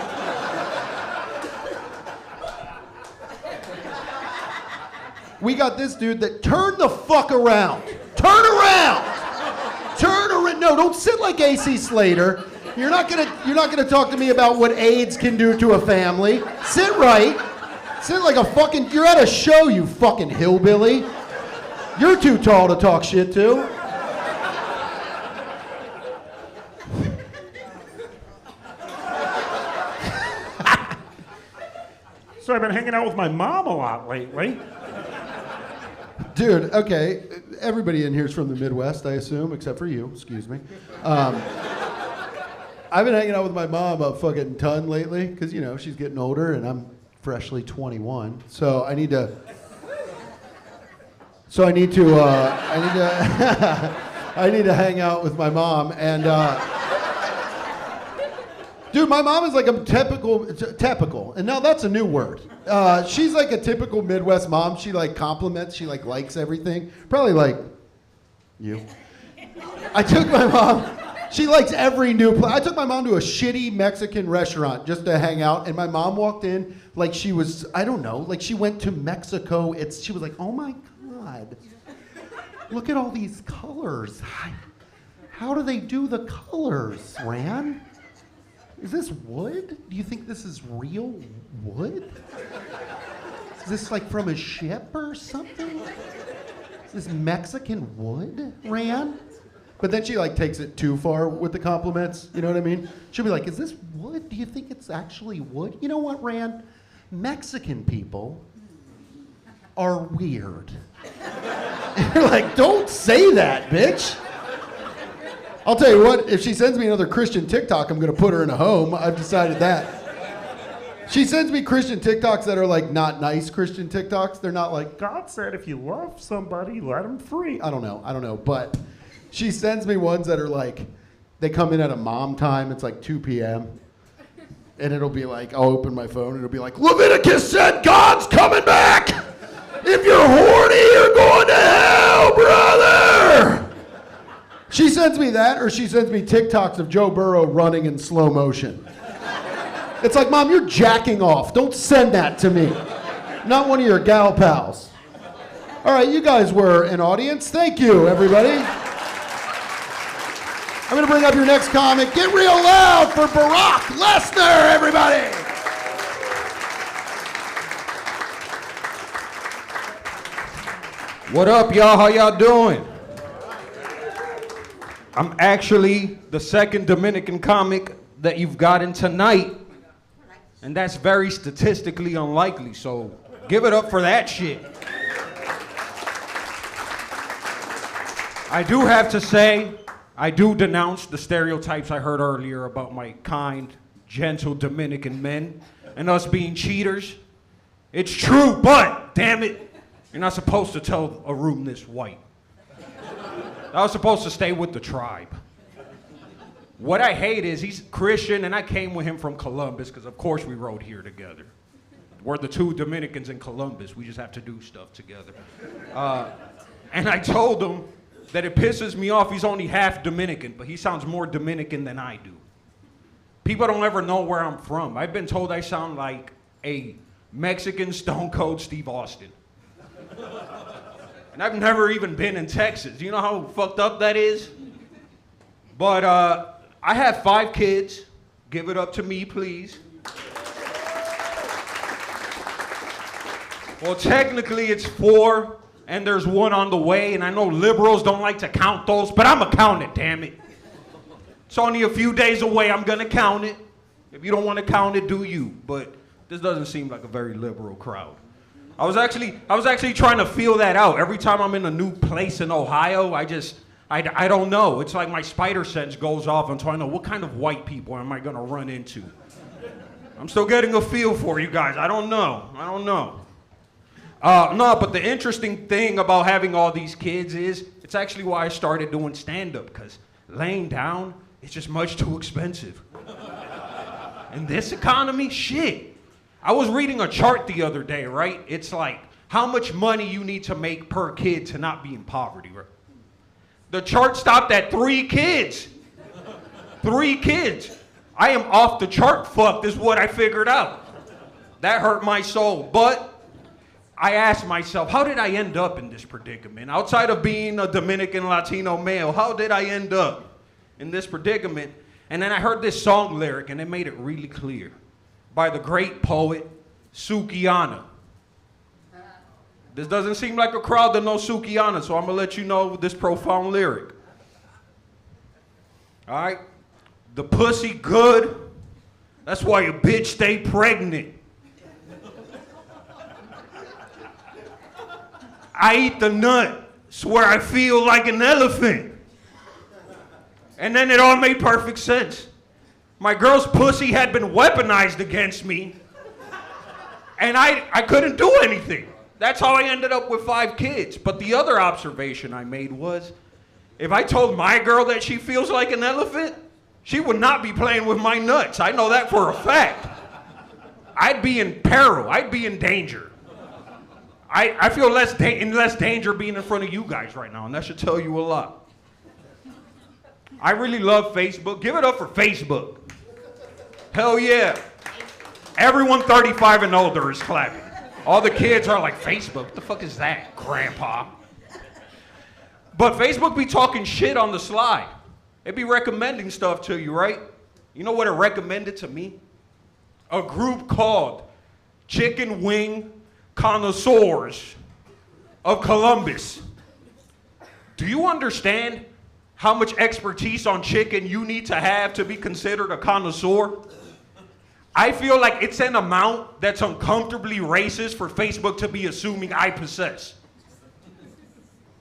[SPEAKER 3] We got this dude that turn the fuck around. Turn around. Turn around. No, don't sit like AC Slater. You're not gonna talk to me about what AIDS can do to a family. Sit right. Sit like a fucking. You're at a show, you fucking hillbilly. You're too tall to talk shit to.
[SPEAKER 9] So I've been hanging out with my mom a lot lately.
[SPEAKER 3] Dude, okay, everybody in here is from the Midwest, I assume, except for you, excuse me. I've been hanging out with my mom a fucking ton lately, because, you know, she's getting older and I'm freshly 21. So I need to hang out with my mom and, dude, my mom is like a typical, and now that's a new word. She's like a typical Midwest mom. She like compliments, she like likes everything. Probably like you. I took my mom, she likes every new place. I took my mom to a shitty Mexican restaurant just to hang out, and my mom walked in like she was, I don't know, like she went to Mexico. She was like, oh my God, look at all these colors. How do they do the colors, Ran? Is this wood? Do you think this is real wood? Is this like from a ship or something? Is
[SPEAKER 10] Is Mexican wood, Ran? But then she like takes it too far with the compliments. You know what I mean? She'll be like, is this wood? Do you think it's actually wood? You know what, Ran? Mexican people are weird. And you're like, don't say that, bitch. I'll tell you what, if she sends me another Christian TikTok, I'm gonna put her in a home. I've decided that. She sends me Christian TikToks that are like not nice Christian TikToks. They're not like,
[SPEAKER 9] God said if you love somebody, let them free.
[SPEAKER 10] I don't know. But she sends me ones that are like, they come in at a mom time. It's like 2 p.m. And it'll be like, I'll open my phone and it'll be like, Leviticus said God's coming back. If you're horny, you're going to hell, brother. She sends me that, or she sends me TikToks of Joe Burrow running in slow motion. It's like, Mom, you're jacking off. Don't send that to me. Not one of your gal pals. All right, you guys were an audience. Thank you, everybody. I'm going to bring up your next comic. Get real loud for Barack Lesnar, everybody.
[SPEAKER 11] What up, y'all? How y'all doing? I'm actually the second Dominican comic that you've gotten tonight. And that's very statistically unlikely, so give it up for that shit. I do have to say, I do denounce the stereotypes I heard earlier about my kind, gentle Dominican men and us being cheaters. It's true, but damn it, you're not supposed to tell a room this white. I was supposed to stay with the tribe. What I hate is he's Christian, and I came with him from Columbus, because of course we rode here together. We're the two Dominicans in Columbus. We just have to do stuff together. And I told him that it pisses me off. He's only half Dominican, but he sounds more Dominican than I do. People don't ever know where I'm from. I've been told I sound like a Mexican Stone Cold Steve Austin. And I've never even been in Texas. You know how fucked up that is? But I have 5 kids. Give it up to me, please. Well, technically it's 4, and there's 1 on the way, and I know liberals don't like to count those, but I'm gonna count it, damn it. It's only a few days away, I'm gonna count it. If you don't wanna count it, do you, but this doesn't seem like a very liberal crowd. I was actually trying to feel that out. Every time I'm in a new place in Ohio, I don't know. It's like my spider sense goes off until I know what kind of white people am I gonna run into. I'm still getting a feel for you guys. I don't know. No, but the interesting thing about having all these kids is it's actually why I started doing stand-up, because laying down is just much too expensive. In this economy, shit. I was reading a chart the other day, right? It's like how much money you need to make per kid to not be in poverty, right? The chart stopped at 3 kids. 3 kids. I am off the chart fucked is what I figured out. That hurt my soul. But I asked myself, how did I end up in this predicament? Outside of being a Dominican Latino male, how did I end up in this predicament? And then I heard this song lyric and it made it really clear. By the great poet, Sukihana. This doesn't seem like a crowd that knows Sukihana, so I'm gonna let you know this profound lyric. All right? The pussy good, that's why a bitch stay pregnant. I eat the nut, swear I feel like an elephant. And then it all made perfect sense. My girl's pussy had been weaponized against me, and I couldn't do anything. That's how I ended up with 5 kids. But the other observation I made was, if I told my girl that she feels like an elephant, she would not be playing with my nuts. I know that for a fact. I'd be in peril. I'd be in danger. I feel in less danger being in front of you guys right now, and that should tell you a lot. I really love Facebook. Give it up for Facebook. Hell yeah. Everyone 35 and older is clapping. All the kids are like, Facebook? What the fuck is that, Grandpa? But Facebook be talking shit on the slide. It be recommending stuff to you, right? You know what it recommended to me? A group called Chicken Wing Connoisseurs of Columbus. Do you understand how much expertise on chicken you need to have to be considered a connoisseur? I feel like it's an amount that's uncomfortably racist for Facebook to be assuming I possess.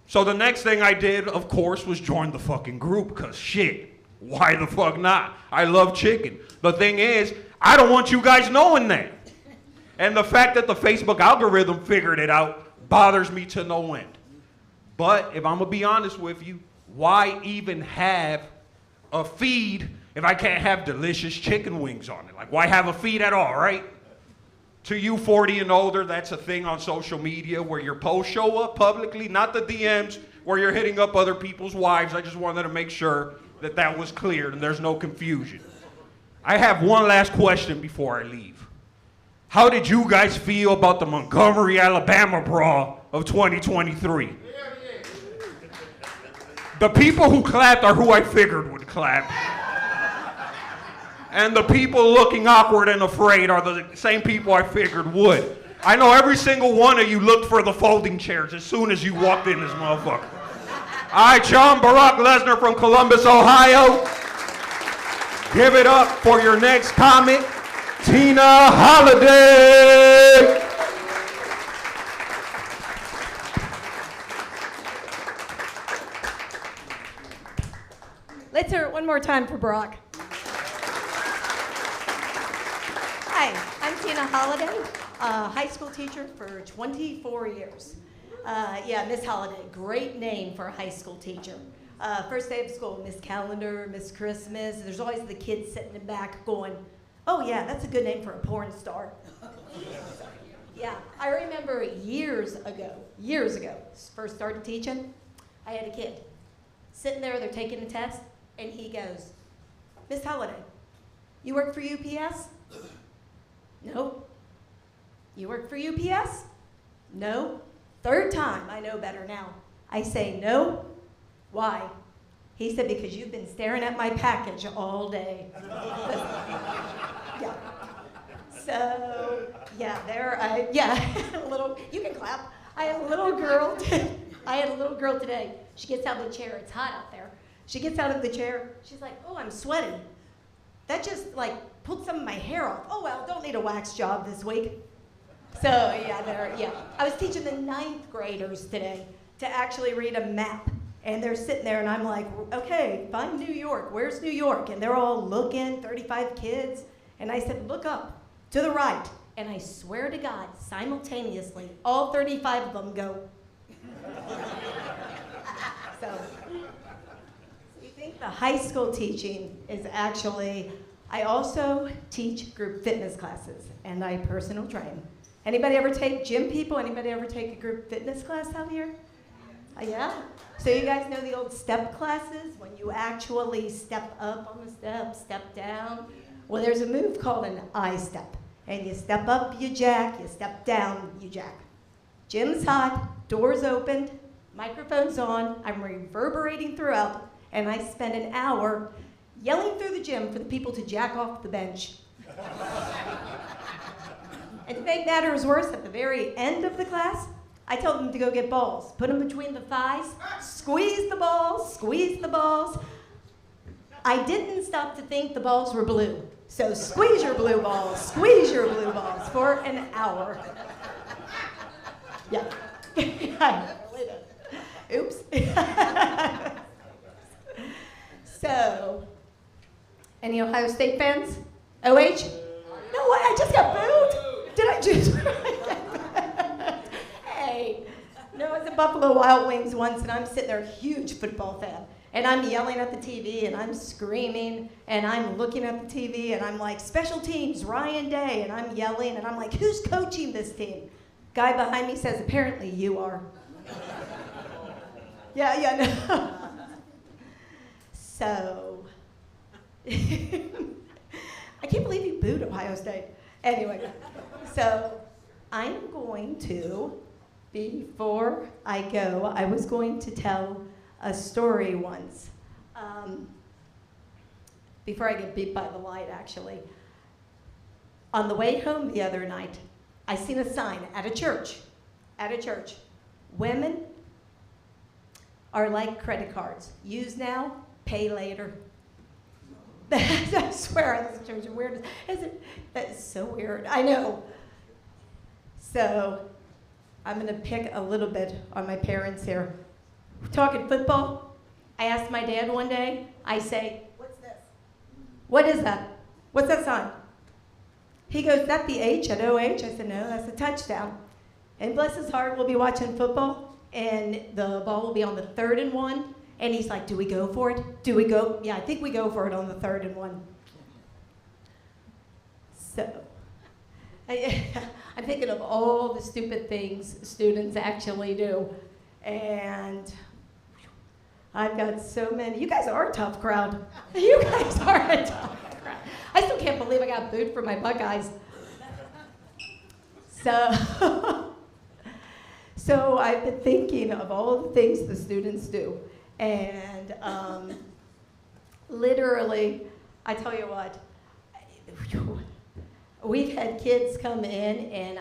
[SPEAKER 11] So the next thing I did, of course, was join the fucking group, because shit, why the fuck not? I love chicken. The thing is, I don't want you guys knowing that. And the fact that the Facebook algorithm figured it out bothers me to no end. But if I'm gonna be honest with you, why even have a feed if I can't have delicious chicken wings on it? Like, why have a feed at all, right? To you 40 and older, that's a thing on social media where your posts show up publicly, not the DMs where you're hitting up other people's wives. I just wanted to make sure that that was clear and there's no confusion. I have one last question before I leave. How did you guys feel about the Montgomery, Alabama brawl of 2023? The people who clapped are who I figured would clap. And the people looking awkward and afraid are the same people I figured would. I know every single one of you looked for the folding chairs as soon as you walked in this motherfucker. All right, John Barack Lesnar from Columbus, Ohio. Give it up for your next comic, Tina Holiday.
[SPEAKER 12] Let's hear it one more time for Brock. Hi, I'm Tina Holiday, high school teacher for 24 years. Yeah, Miss Holiday, great name for a high school teacher. First day of school, Miss Calendar, Miss Christmas. There's always the kids sitting in back going, oh yeah, that's a good name for a porn star. Yeah, I remember years ago, first started teaching, I had a kid sitting there, they're taking a test, and he goes, Miss Holiday, you work for UPS? No. You work for UPS? No. Third time, I know better now. I say no. Why? He said, because you've been staring at my package all day. Yeah. So, yeah, a little, you can clap. I had a little girl today. She gets out of the chair, it's hot out there. She gets out of the chair, she's like, oh, I'm sweaty. That just pulled some of my hair off. Oh well, don't need a wax job this week. So yeah. I was teaching the 9th graders today to actually read a map. And they're sitting there and I'm like, okay, find New York, where's New York? And they're all looking, 35 kids. And I said, look up, to the right. And I swear to God, simultaneously, all 35 of them go. So you think the high school teaching is actually, I also teach group fitness classes and I personal train. Anybody ever take gym people? Anybody ever take a group fitness class out here? Yeah? So you guys know the old step classes when you actually step up on the step, step down? Well, there's a move called an I-step. And you step up, you jack, you step down, you jack. Gym's hot, doors opened, microphone's on, I'm reverberating throughout, and I spend an hour yelling through the gym for the people to jack off the bench. And to make matters worse, at the very end of the class, I tell them to go get balls. Put them between the thighs, squeeze the balls, squeeze the balls. I didn't stop to think the balls were blue. So squeeze your blue balls for an hour. Yeah. Oops. So, any Ohio State fans? OH? No way, I just got booed. Did I just? Hey, no, I was at Buffalo Wild Wings once, and I'm sitting there, a huge football fan, and I'm yelling at the TV, and I'm screaming, and I'm looking at the TV, and I'm like, special teams, Ryan Day, and I'm yelling, and I'm like, who's coaching this team? Guy behind me says, apparently you are. Yeah, no. So, I can't believe you booed Ohio State. Anyway, so I'm going to, before I go, I was going to tell a story once. Before I get beat by the light, actually. On the way home the other night, I seen a sign at a church. Women are like credit cards. Use now, pay later. I swear, this is weird. That is so weird. I know. So I'm going to pick a little bit on my parents here. We're talking football. I asked my dad one day, I say, "What's this? What is that? What's that sign?" He goes, "Is that the H at OH?" I said, "No, that's a touchdown." And bless his heart, we'll be watching football, and the ball will be on the 3rd and 1. And he's like, "Do we go for it? Do we go?" Yeah, I think we go for it on the 3rd and 1. So, I'm thinking of all the stupid things students actually do. And I've got so many. You guys are a tough crowd. You guys are a tough crowd. I still can't believe I got booed for my Buckeyes. So I've been thinking of all the things the students do. And literally, I tell you what, we've had kids come in and,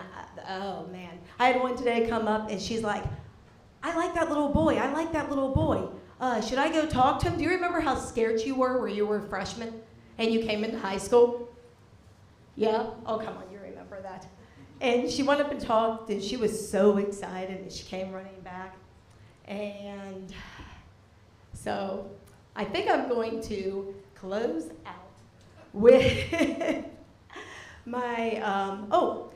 [SPEAKER 12] oh man. I had one today come up and she's like, "I like that little boy, I like that little boy. Should I go talk to him? Do you remember how scared you were where you were a freshman and you came into high school?" Yeah? Oh, come on, you remember that. And she went up and talked and she was so excited and she came running back. And so I think I'm going to close out with my,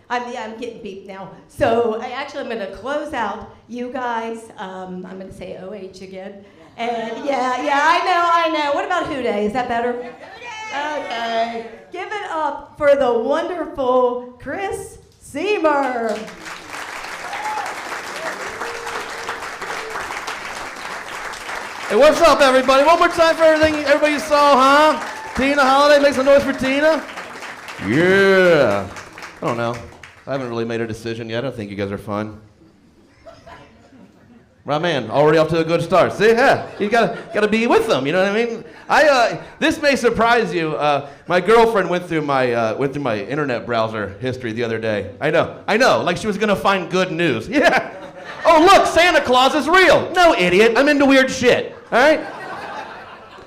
[SPEAKER 12] I'm getting beeped now. So I'm going to close out. You guys, I'm going to say OH again. And yeah, I know. What about Who Day? Is that better? Okay. Give it up for the wonderful Chris Seymour.
[SPEAKER 13] Hey, what's up, everybody? One more time for everything everybody saw, huh? Tina Holiday, make some noise for Tina. Yeah. I don't know. I haven't really made a decision yet. I think you guys are fun. Right, man. Already off to a good start. See, yeah, you gotta be with them. You know what I mean? This may surprise you. My girlfriend went through my internet browser history the other day. I know. Like she was gonna find good news. Yeah. Oh, look, Santa Claus is real. No, idiot. I'm into weird shit. All right?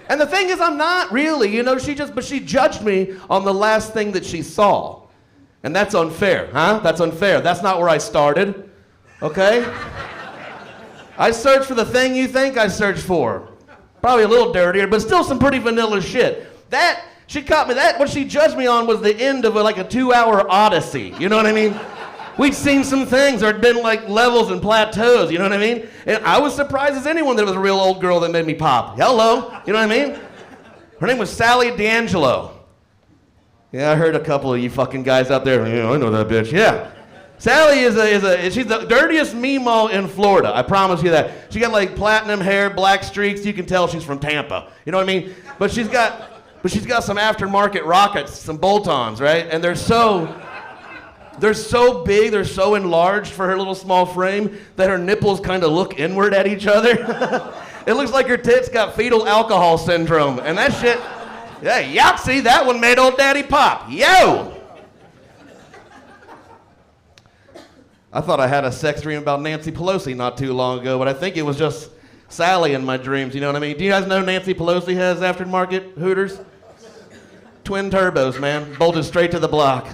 [SPEAKER 13] And the thing is, I'm not really, but she judged me on the last thing that she saw. And that's unfair, huh? That's unfair. That's not where I started, okay? I searched for the thing you think I searched for. Probably a little dirtier, but still some pretty vanilla shit. She caught me, what she judged me on was the end of a 2-hour odyssey, you know what I mean? We'd seen some things. There'd been levels and plateaus, you know what I mean? And I was surprised as anyone that it was a real old girl that made me pop. Hello, you know what I mean? Her name was Sally D'Angelo. Yeah, I heard a couple of you fucking guys out there. Yeah, I know that bitch. Yeah. Sally she's the dirtiest meemaw in Florida. I promise you that. She got platinum hair, black streaks. You can tell she's from Tampa. You know what I mean? But she's got some aftermarket rockets, some bolt-ons, right? And they're so big, they're so enlarged for her little small frame that her nipples kind of look inward at each other. It looks like her tits got fetal alcohol syndrome. And that shit, yeah, Yahtzee, that one made old daddy pop. Yo! I thought I had a sex dream about Nancy Pelosi not too long ago, but I think it was just Sally in my dreams, you know what I mean? Do you guys know Nancy Pelosi has aftermarket Hooters? Twin turbos, man, bolted straight to the block.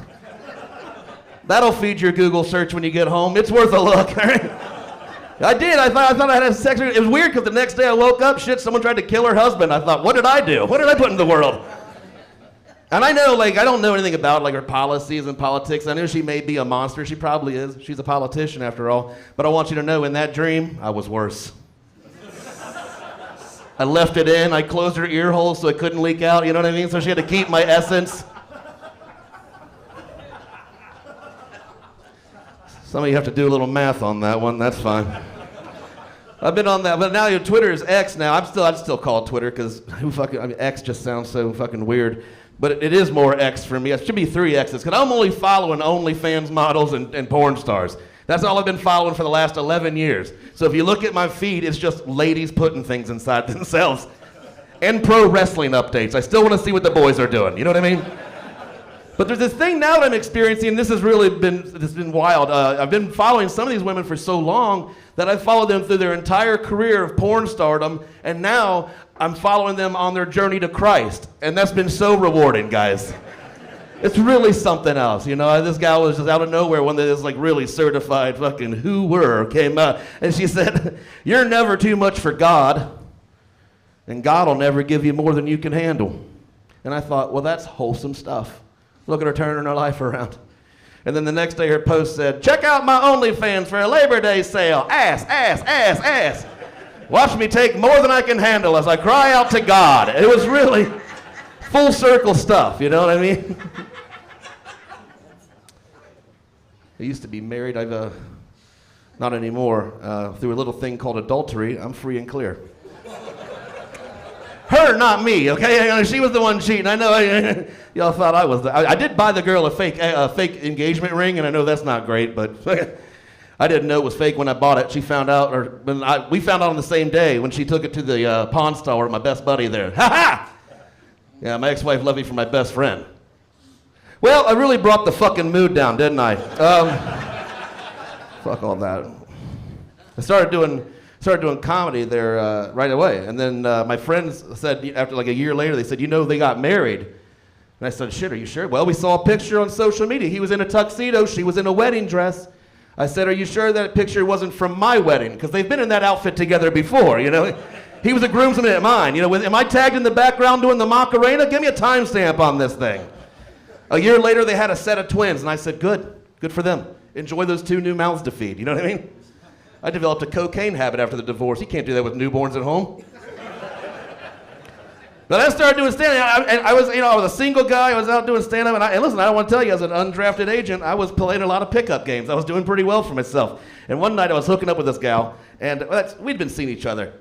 [SPEAKER 13] That'll feed your Google search when you get home. It's worth a look. I did. I thought I had a sex dream. It was weird because the next day I woke up, someone tried to kill her husband. I thought, what did I do? What did I put in the world? And I know, I don't know anything about, her policies and politics. I know she may be a monster. She probably is. She's a politician, after all. But I want you to know, in that dream, I was worse. I left it in. I closed her ear hole so it couldn't leak out. You know what I mean? So she had to keep my essence. Some of you have to do a little math on that one. That's fine. I've been on that, but now Twitter is X now. I'd still call it Twitter because X just sounds so fucking weird. But it is more X for me. It should be 3 X's because I'm only following OnlyFans models and porn stars. That's all I've been following for the last 11 years. So if you look at my feed, it's just ladies putting things inside themselves. And pro wrestling updates. I still want to see what the boys are doing. You know what I mean? But there's this thing now that I'm experiencing, and this has been wild. I've been following some of these women for so long that I followed them through their entire career of porn stardom, and now I'm following them on their journey to Christ. And that's been so rewarding, guys. It's really something else, you know. This gal was just out of nowhere, one that is like really certified fucking who-were came out, and she said, "You're never too much for God, and God will never give you more than you can handle." And I thought, well, that's wholesome stuff. Look at her turning her life around. And then the next day her post said, "Check out my OnlyFans for a Labor Day sale. Ass, ass, ass, ass. Watch me take more than I can handle as I cry out to God." It was really full circle stuff, you know what I mean? I used to be married. I've not anymore. Through a little thing called adultery, I'm free and clear. Her, not me, okay? She was the one cheating. I know y'all thought I was. I did buy the girl a fake engagement ring, and I know that's not great, but I didn't know it was fake when I bought it. She found out, we found out on the same day when she took it to the pawn store with my best buddy there. Ha ha! Yeah, my ex-wife left me for my best friend. Well, I really brought the fucking mood down, didn't I? Fuck all that. I started doing comedy there right away. And then my friends said, after like a year later, they said, "You know, they got married." And I said, "Shit, are you sure?" "Well, we saw a picture on social media. He was in a tuxedo. She was in a wedding dress." I said, "Are you sure that picture wasn't from my wedding? Because they've been in that outfit together before, you know? He was a groomsman at mine. You know, am I tagged in the background doing the Macarena? Give me a timestamp on this thing." A year later, they had a set of twins, and I said, good for them. Enjoy those 2 new mouths to feed, you know what I mean? I developed a cocaine habit after the divorce. You can't do that with newborns at home. But I started doing stand-up, and I was a single guy. I was out doing stand-up, and listen, I don't want to tell you, as an undrafted agent, I was playing a lot of pickup games. I was doing pretty well for myself. And one night, I was hooking up with this gal, and we'd been seeing each other,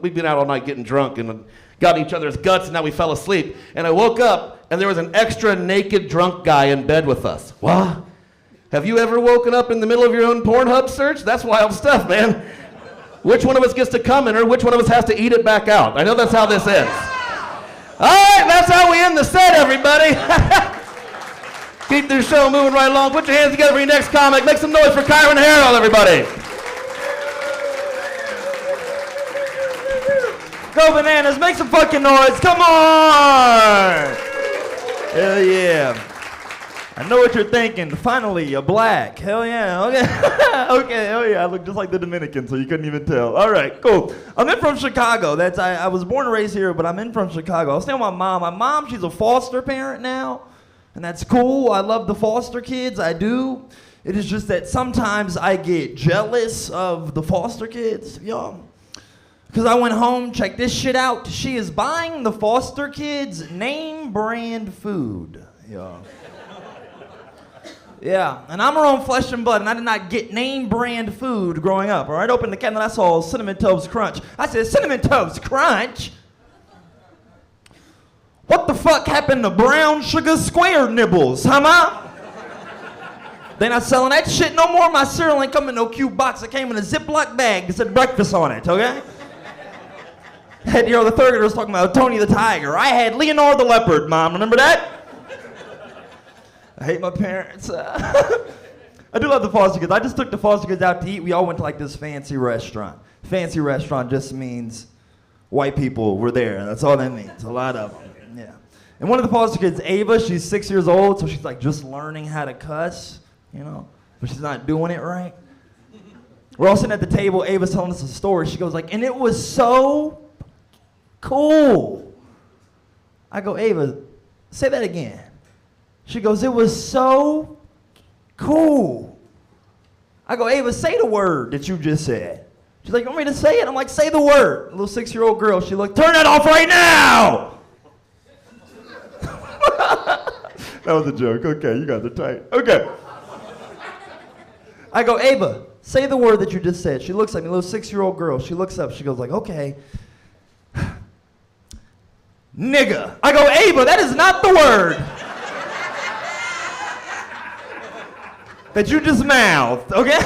[SPEAKER 13] we'd been out all night getting drunk and got in each other's guts, and now we fell asleep. And I woke up, and there was an extra naked drunk guy in bed with us. What? Have you ever woken up in the middle of your own Pornhub search? That's wild stuff, man. Which one of us gets to come in, or which one of us has to eat it back out? I know that's how this ends. All right, that's how we end the set, everybody. Keep this show moving right along. Put your hands together for your next comic. Make some noise for Kyron Harrell, everybody.
[SPEAKER 14] Go Bananas, make some fucking noise, come on! Hell yeah. I know what you're thinking, finally, you're black. Hell yeah, okay. Okay, hell yeah, I look just like the Dominican, so you couldn't even tell. All right, cool. I'm in from Chicago. I was born and raised here, but I'm in from Chicago. I was staying with my mom. My mom, she's a foster parent now, and that's cool. I love the foster kids, I do. It is just that sometimes I get jealous of the foster kids, y'all. Because I went home, check this shit out. She is buying the foster kids name brand food. Yeah, and I'm her own flesh and blood, and I did not get name brand food growing up. All right, opened the can and I saw Cinnamon Toast Crunch. I said, Cinnamon Toast Crunch? What the fuck happened to brown sugar square nibbles, huh, Ma? They not selling that shit no more. My cereal ain't come in no cute box. It came in a Ziploc bag that said breakfast on it, okay? Had, the third grader was talking about Tony the Tiger. I had Leonard the Leopard, Mom. Remember that? I hate my parents. I do love the foster kids. I just took the foster kids out to eat. We all went to like this fancy restaurant. Fancy restaurant just means white people were there. That's all that means. A lot of them. Yeah. And one of the foster kids, Ava, she's 6 years old, so she's like just learning how to cuss, but she's not doing it right. We're all sitting at the table. Ava's telling us a story. She goes like, and it was so cool. I go, Ava, say that again. She goes, it was so cool. I go, Ava, say the word that you just said. She's like, you want me to say it? I'm like, say the word. A little 6-year-old girl, she looked, turn that off right now! That was a joke. Okay, you guys are tight. Okay. I go, Ava, say the word that you just said. She looks at me, a little 6-year-old girl. She looks up, she goes like, okay. Nigga. I go, Ava, that is not the word that you just mouthed, okay?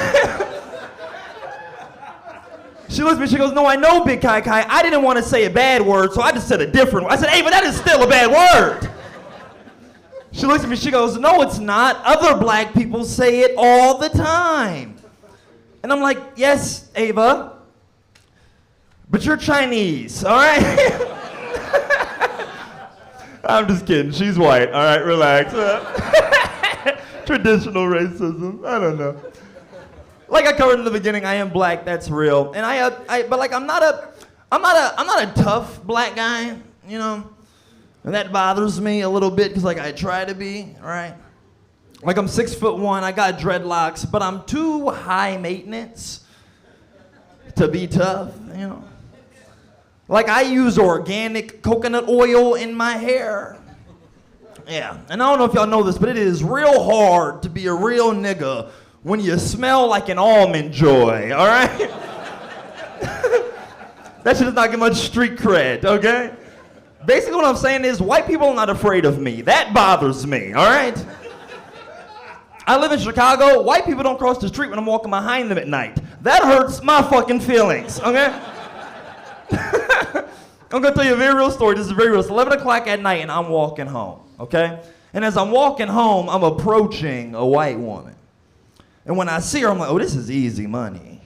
[SPEAKER 14] She looks at me, she goes, no, I know, Big Kai Kai. I didn't want to say a bad word, so I just said a different one. I said, Ava, that is still a bad word. She looks at me, she goes, no, it's not. Other black people say it all the time. And I'm like, yes, Ava, but you're Chinese, all right? I'm just kidding. She's white. All right, relax. Traditional racism. I don't know. Like I covered in the beginning, I am black. That's real. And but like I'm not a tough black guy, you know. And that bothers me a little bit because like I try to be, all right. Like I'm 6'1", I got dreadlocks, but I'm too high maintenance to be tough, you know. Like I use organic coconut oil in my hair. Yeah, and I don't know if y'all know this, but it is real hard to be a real nigga when you smell like an almond joy, all right? That shit does not get much street cred, okay? Basically what I'm saying is white people are not afraid of me. That bothers me, all right? I live in Chicago. White people don't cross the street when I'm walking behind them at night. That hurts my fucking feelings, okay? I'm gonna tell you a very real story. This is very real. It's 11 o'clock at night and I'm walking home, okay? And as I'm walking home, I'm approaching a white woman. And when I see her, I'm like, oh, this is easy money.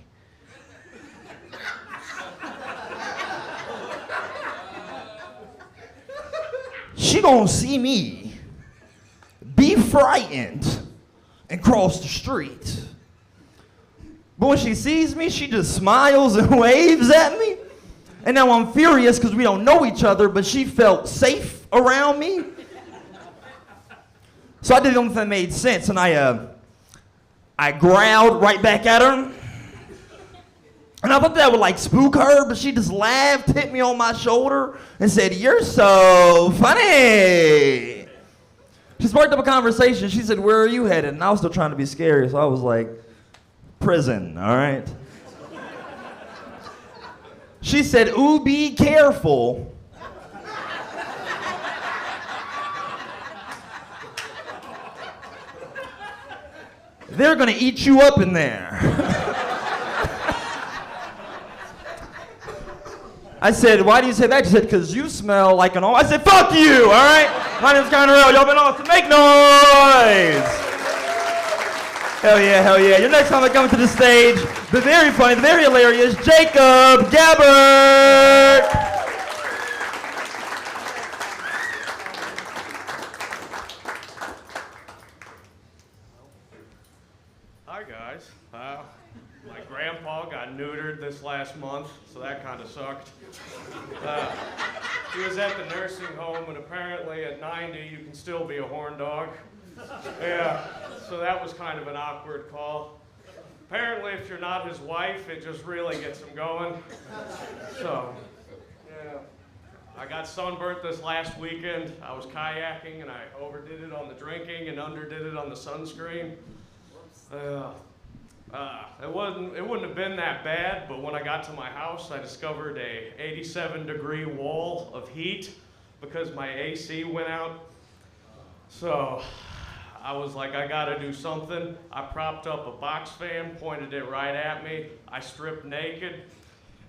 [SPEAKER 14] She gonna see me, be frightened, and cross the street. But when she sees me, she just smiles and waves at me. And now I'm furious because we don't know each other, but she felt safe around me. So I did something that made sense, and I growled right back at her. And I thought that would like spook her, but she just laughed, hit me on my shoulder, and said, "You're so funny." She sparked up a conversation. She said, "Where are you headed?" And I was still trying to be scary, so I was like, "Prison, all right?" She said, "Ooh, be careful." They're gonna eat you up in there. I said, "Why do you say that?" She said, "Because you smell like an all." I said, "Fuck you, all right? My name's Conrell. Y'all been awesome. Make noise!" Hell yeah, hell yeah. Your next time I come to the stage, the very funny, the very hilarious Jacob Gabbert.
[SPEAKER 15] Hi guys. My grandpa got neutered this last month, so that kind of sucked. He was at the nursing home, and apparently at 90 you can still be a horn dog. Yeah, so that was kind of an awkward call. Apparently if you're not his wife, it just really gets him going. So, yeah. I got sunburnt this last weekend. I was kayaking and I overdid it on the drinking and underdid it on the sunscreen. It wouldn't have been that bad, but when I got to my house, I discovered a 87-degree wall of heat because my AC went out. So I was like, I gotta do something. I propped up a box fan, pointed it right at me. I stripped naked,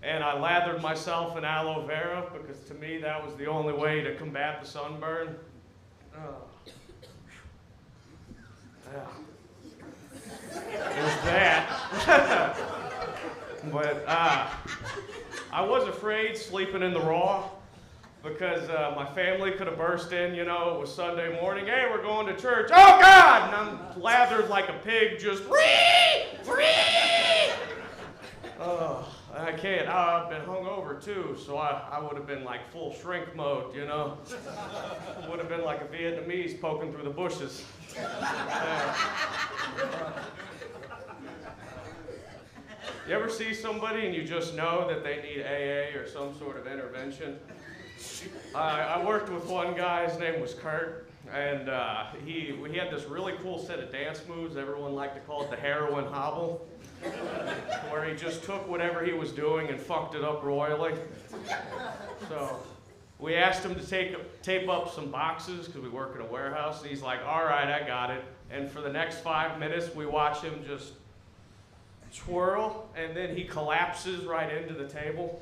[SPEAKER 15] and I lathered myself in aloe vera because to me that was the only way to combat the sunburn. Yeah. There's that. But I was afraid sleeping in the raw because my family could have burst in, you know, it was Sunday morning. Hey, we're going to church. Oh God! And I'm lathered like a pig, just I can't. I've been hungover too, so I would have been like full shrink mode, you know. Would have been like a Vietnamese poking through the bushes. You ever see somebody and you just know that they need AA or some sort of intervention? I worked with one guy, his name was Kurt, and he had this really cool set of dance moves. Everyone liked to call it the heroin hobble, where he just took whatever he was doing and fucked it up royally. So we asked him to tape up some boxes because we work in a warehouse, and he's like, all right, I got it. And for the next 5 minutes, we watch him just twirl, and then he collapses right into the table.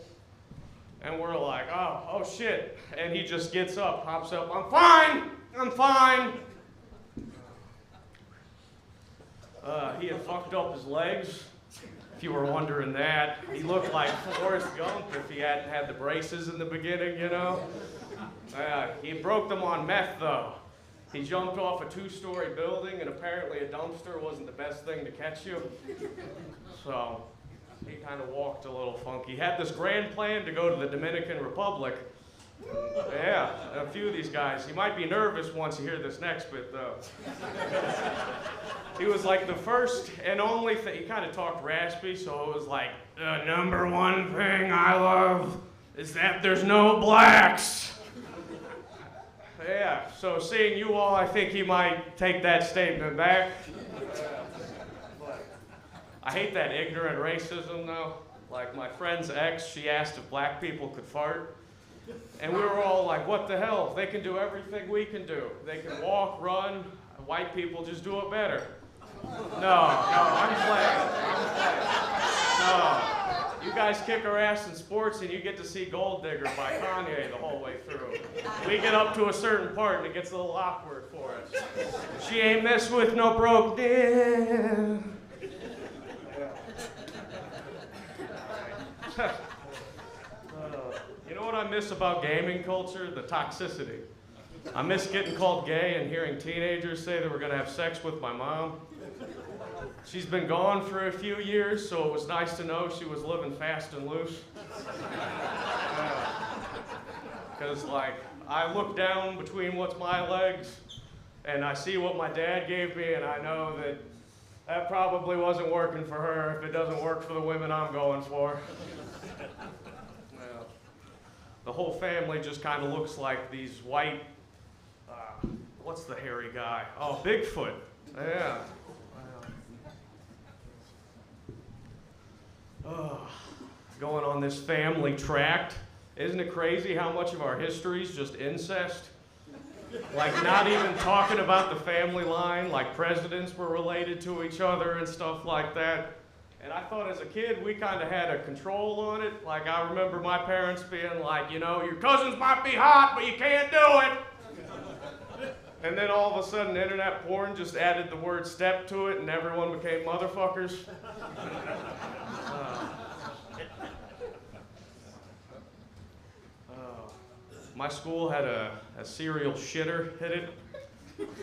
[SPEAKER 15] And we're like, oh shit. And he just gets up, hops up, I'm fine. He had fucked up his legs, if you were wondering that. He looked like Forrest Gump if he hadn't had the braces in the beginning, you know? He broke them on meth, though. He jumped off a 2-story building, and apparently a dumpster wasn't the best thing to catch you. So he kind of walked a little funky. He had this grand plan to go to the Dominican Republic. Yeah, a few of these guys. He might be nervous once you hear this next bit, though. He was like the first and only thing. He kind of talked raspy, so it was like, the number one thing I love is that there's no blacks. Yeah, so seeing you all, I think he might take that statement back. I hate that ignorant racism, though. Like, my friend's ex, she asked if black people could fart. And we were all like, what the hell? They can do everything we can do. They can walk, run. White people just do it better. No, I'm playing. No. You guys kick our ass in sports and you get to see Gold Digger by Kanye the whole way through. We get up to a certain part and it gets a little awkward for us. She ain't messed with no broke damn. You know what I miss about gaming culture? The toxicity. I miss getting called gay and hearing teenagers say they were gonna have sex with my mom. She's been gone for a few years, so it was nice to know she was living fast and loose. Because, like, I look down between what's my legs, and I see what my dad gave me, and I know that that probably wasn't working for her if it doesn't work for the women I'm going for. The whole family just kind of looks like these white, what's the hairy guy? Oh, Bigfoot. Yeah. Going on this family tract. Isn't it crazy how much of our history is just incest? Like, not even talking about the family line, like presidents were related to each other and stuff like that. And I thought as a kid, we kind of had a control on it. Like, I remember my parents being like, you know, your cousins might be hot, but you can't do it. And then all of a sudden, internet porn just added the word step to it, and everyone became motherfuckers. My school had a serial shitter hit it.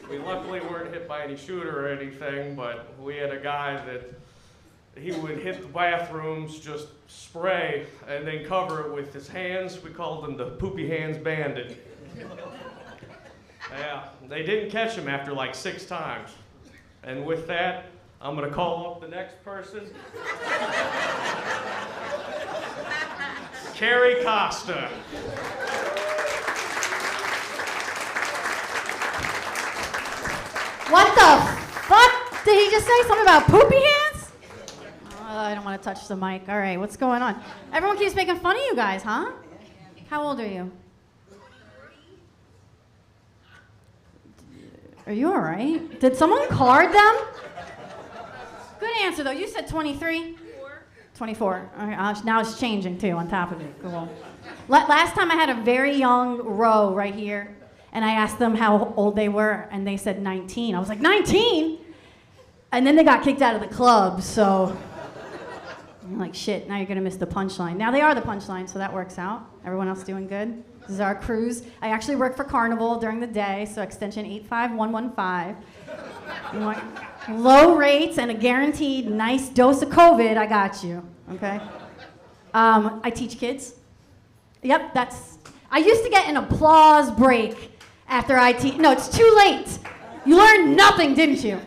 [SPEAKER 15] We luckily weren't hit by any shooter or anything, but we had a guy that he would hit the bathrooms, just spray, and then cover it with his hands. We called him the Poopy Hands Bandit. Yeah, they didn't catch him after like 6 times. And with that, I'm gonna call up the next person. Carrie Costa.
[SPEAKER 16] What the fuck? Did he just say something about poopy hands? I don't want to touch the mic. All right, what's going on? Everyone keeps making fun of you guys, huh? How old are you? Are you all right? Did someone card them? Good answer, though. You said 23? 24. All right, now it's changing, too, on top of it. Cool. Last time I had a very young row right here, and I asked them how old they were, and they said 19. I was like, 19? And then they got kicked out of the club, so I'm like, shit, now you're gonna miss the punchline. Now they are the punchline, so that works out. Everyone else doing good? This is our cruise. I actually work for Carnival during the day, so extension 85115. You want low rates and a guaranteed nice dose of COVID, I got you, okay? I teach kids. Yep, I used to get an applause break after I teach. No, it's too late. You learned nothing, didn't you?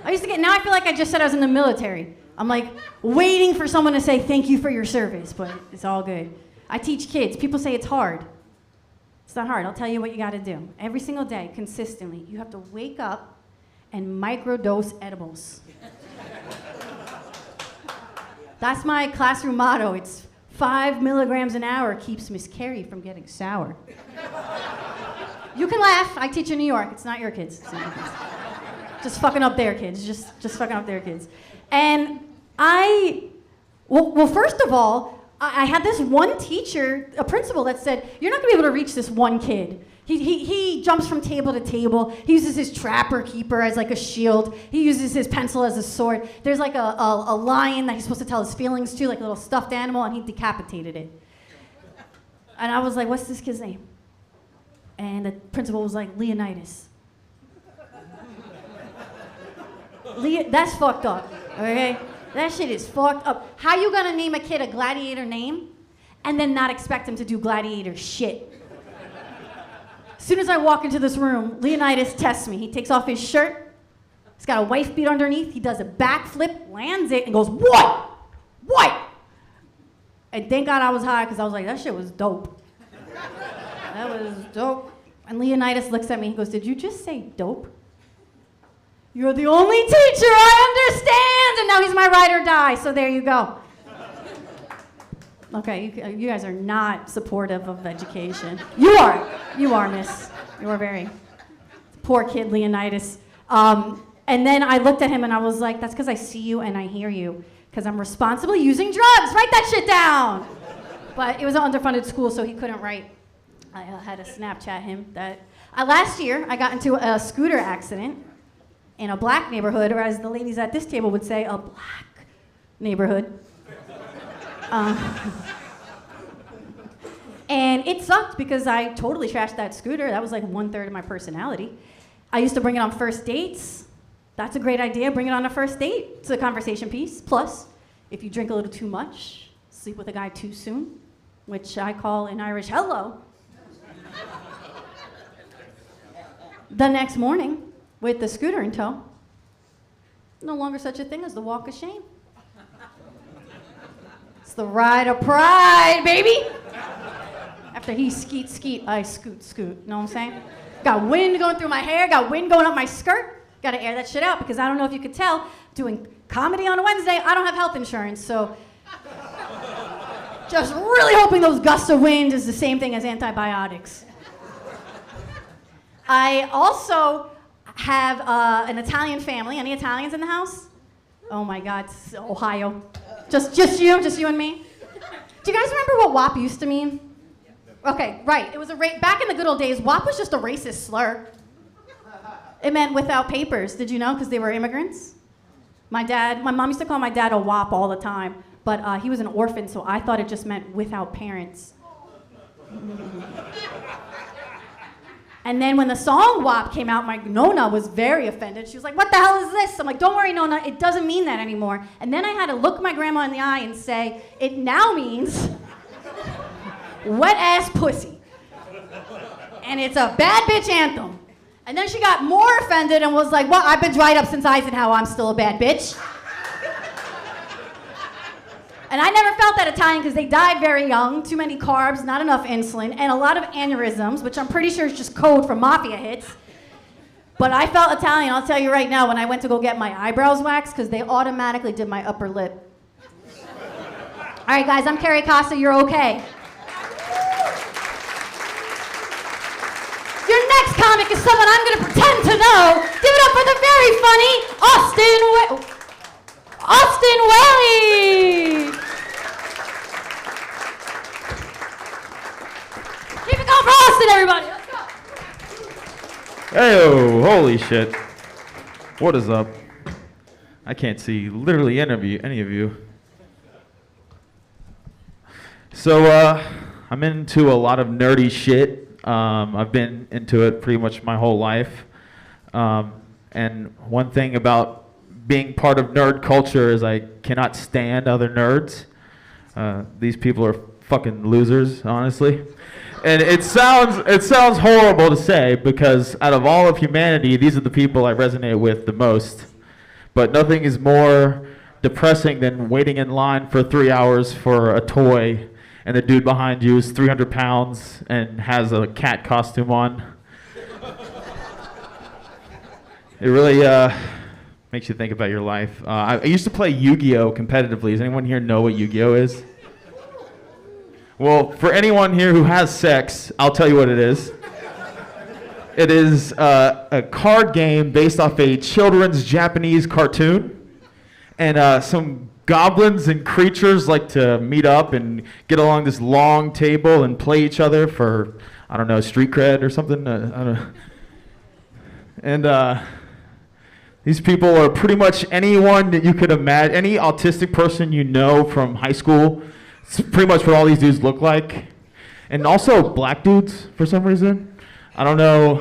[SPEAKER 16] Now I feel like I just said I was in the military. I'm like waiting for someone to say thank you for your service, but it's all good. I teach kids. People say it's hard. It's not hard. I'll tell you what you got to do. Every single day, consistently, you have to wake up and microdose edibles. That's my classroom motto. It's 5 milligrams an hour keeps Miss Carrie from getting sour. You can laugh. I teach in New York. It's not your kids. It's not your kids. Just fucking up their kids. Just fucking up their kids. And well, first of all, I had this one teacher, a principal, that said, you're not gonna be able to reach this one kid. He jumps from table to table. He uses his trapper keeper as like a shield. He uses his pencil as a sword. There's like a lion that he's supposed to tell his feelings to, like a little stuffed animal, and he decapitated it. And I was like, what's this kid's name? And the principal was like, Leonidas. That's fucked up, okay? That shit is fucked up. How you gonna name a kid a gladiator name and then not expect him to do gladiator shit? As soon as I walk into this room, Leonidas tests me. He takes off his shirt. He's got a wife beat underneath. He does a backflip, lands it, and goes, what? What? And thank God I was high, because I was like, that shit was dope. That was dope. And Leonidas looks at me. He goes, did you just say dope? You're the only teacher I understand! And now he's my ride or die, so there you go. Okay, you guys are not supportive of education. You are, miss. You are very. Poor kid, Leonidas. And then I looked at him and I was like, that's because I see you and I hear you, because I'm responsibly using drugs. Write that shit down! But it was an underfunded school, so he couldn't write. I had to Snapchat him that. Last year, I got into a scooter accident in a black neighborhood, or as the ladies at this table would say, a black neighborhood. And it sucked because I totally trashed that scooter. That was like 1/3 of my personality. I used to bring it on first dates. That's a great idea. Bring it on a first date. It's a conversation piece. Plus, if you drink a little too much, sleep with a guy too soon, which I call in Irish, hello. The next morning, with the scooter in tow, no longer such a thing as the walk of shame. It's the ride of pride, baby. After he skeet, I scoot. Know what I'm saying? Got wind going through my hair, got wind going up my skirt. Got to air that shit out, because I don't know if you could tell, doing comedy on a Wednesday, I don't have health insurance, so just really hoping those gusts of wind is the same thing as antibiotics. I also have an Italian family. Any Italians in the house? Oh my God, it's Ohio. Just you and me? Do you guys remember what WAP used to mean? Okay, right. It was back in the good old days, WAP was just a racist slur. It meant without papers. Did you know? Because they were immigrants. My mom used to call my dad a WAP all the time, but he was an orphan, so I thought it just meant without parents. And then when the song WAP came out, my Nona was very offended. She was like, what the hell is this? I'm like, don't worry, Nona, it doesn't mean that anymore. And then I had to look my grandma in the eye and say, it now means wet ass pussy. And it's a bad bitch anthem. And then she got more offended and was like, well, I've been dried up since Eisenhower, I'm still a bad bitch. And I never felt that Italian because they died very young, too many carbs, not enough insulin, and a lot of aneurysms, which I'm pretty sure is just code for mafia hits. But I felt Italian, I'll tell you right now, when I went to go get my eyebrows waxed, because they automatically did my upper lip. All right, guys, I'm Carrie Costa, you're okay. Your next comic is someone I'm gonna pretend to know. Give it up for the very funny Austin Whaley! Keep it going for Austin, everybody! Let's go!
[SPEAKER 17] Hey, holy shit. What is up? I can't see literally any of you. So, I'm into a lot of nerdy shit. I've been into it pretty much my whole life. And one thing about being part of nerd culture is I cannot stand other nerds. These people are fucking losers, honestly. And it sounds horrible to say, because out of all of humanity, these are the people I resonate with the most. But nothing is more depressing than waiting in line for 3 hours for a toy, and the dude behind you is 300 pounds and has a cat costume on. It really makes you think about your life. I used to play Yu-Gi-Oh! Competitively. Does anyone here know what Yu-Gi-Oh! Is? Well, for anyone here who has sex, I'll tell you what it is. It is a card game based off a children's Japanese cartoon. And some goblins and creatures like to meet up and get along this long table and play each other for, I don't know, street cred or something. I don't know. And these people are pretty much anyone that you could imagine, any autistic person you know from high school. It's pretty much what all these dudes look like. And also black dudes for some reason. I don't know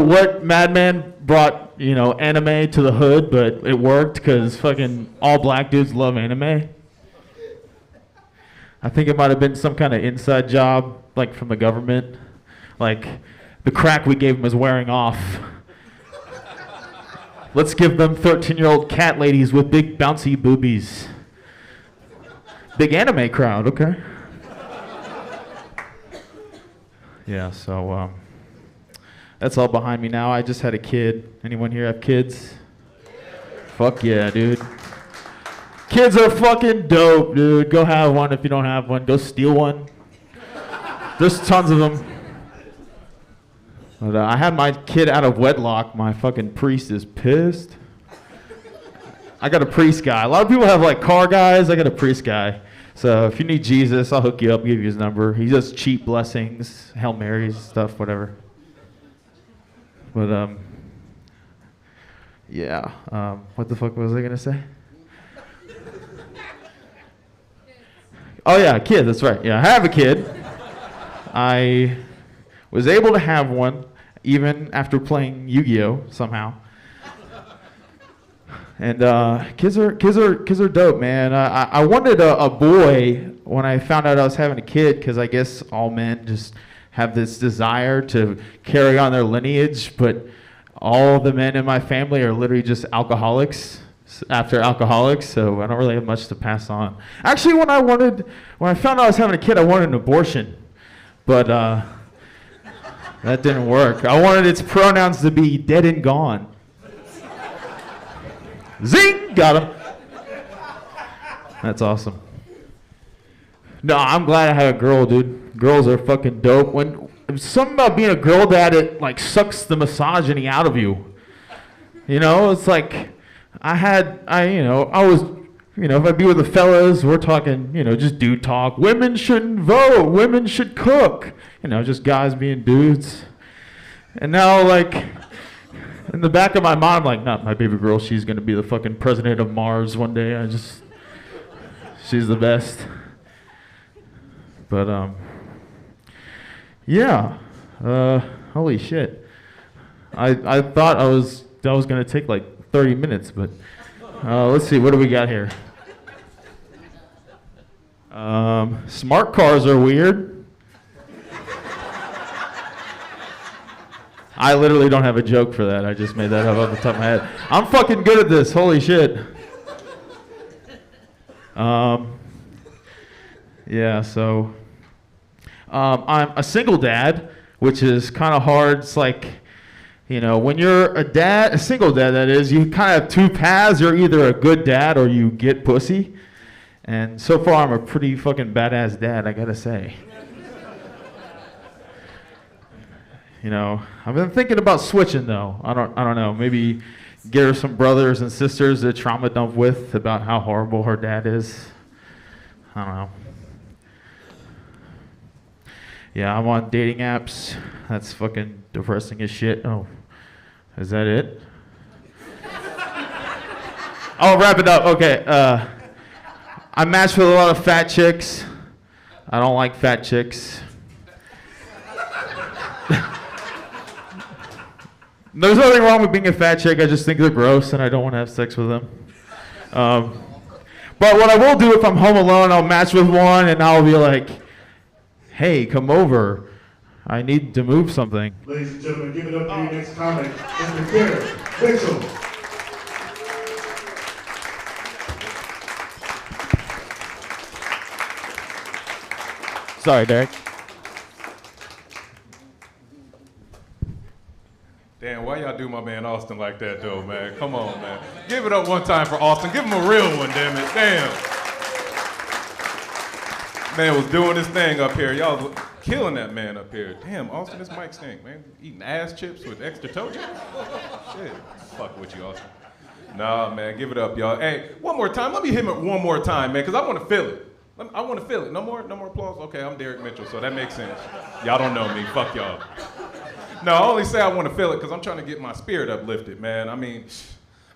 [SPEAKER 17] what madman brought, anime to the hood, but it worked because fucking all black dudes love anime. I think it might have been some kind of inside job, like from the government. Like the crack we gave them is wearing off. Let's give them 13-year-old cat ladies with big bouncy boobies. Big anime crowd, okay. Yeah, so that's all behind me now. I just had a kid. Anyone here have kids? Fuck yeah, dude. Kids are fucking dope, dude. Go have one if you don't have one. Go steal one. There's tons of them. But I had my kid out of wedlock. My fucking priest is pissed. I got a priest guy. A lot of people have like car guys. I got a priest guy. So if you need Jesus, I'll hook you up, give you his number. He does cheap blessings, Hail Marys, stuff, whatever. But yeah. What the fuck was I gonna say? Oh yeah, kid. That's right. Yeah, I have a kid. I was able to have one even after playing Yu-Gi-Oh somehow. And kids are dope, man. I wanted a boy when I found out I was having a kid, because I guess all men just have this desire to carry on their lineage, but all the men in my family are literally just alcoholics after alcoholics, so I don't really have much to pass on. Actually, when I found out I was having a kid, I wanted an abortion, but that didn't work. I wanted its pronouns to be dead and gone. Zing! Got him. That's awesome. No, I'm glad I had a girl, dude. Girls are fucking dope. Something about being a girl dad, it like sucks the misogyny out of you. It's like if I'd be with the fellas, we're talking, just dude talk. Women shouldn't vote. Women should cook. Just guys being dudes. And now, like, in the back of my mind, I'm like, not my baby girl. She's going to be the fucking president of Mars one day. She's the best. But, yeah. Holy shit. I thought that was going to take like 30 minutes, but let's see. What do we got here? Smart cars are weird. I literally don't have a joke for that. I just made that up off the top of my head. I'm fucking good at this. Holy shit. Yeah, so I'm a single dad, which is kind of hard. It's like, when you're a single dad, that is, you kind of have two paths. You're either a good dad or you get pussy. And so far, I'm a pretty fucking badass dad, I gotta say. I've been thinking about switching though. I don't know. Maybe get her some brothers and sisters to trauma dump with about how horrible her dad is. I don't know. Yeah, I'm on dating apps. That's fucking depressing as shit. Oh, is that it? I'll wrap it up. Okay. I match with a lot of fat chicks. I don't like fat chicks. There's nothing wrong with being a fat chick. I just think they're gross and I don't want to have sex with them. But what I will do if I'm home alone, I'll match with one and I'll be like, hey, come over. I need to move something.
[SPEAKER 1] Ladies and gentlemen, give it up for your next comic, Mr. Garrett Mitchell.
[SPEAKER 17] Sorry, Derek.
[SPEAKER 18] Damn, why y'all do my man Austin like that though, man? Come on, man. Give it up one time for Austin. Give him a real one, damn it. Damn. Man was doing his thing up here. Y'all was killing that man up here. Damn, Austin, this mic stink, man. Eating ass chips with extra toe jam? Shit. Fuck with you, Austin. Nah, man, give it up, y'all. Hey, one more time. Let me hit it one more time, man, because I want to feel it. I want to feel it. No more applause? Okay, I'm Derek Mitchell, so that makes sense. Y'all don't know me. Fuck y'all. No, I only say I want to feel it because I'm trying to get my spirit uplifted, man. I mean,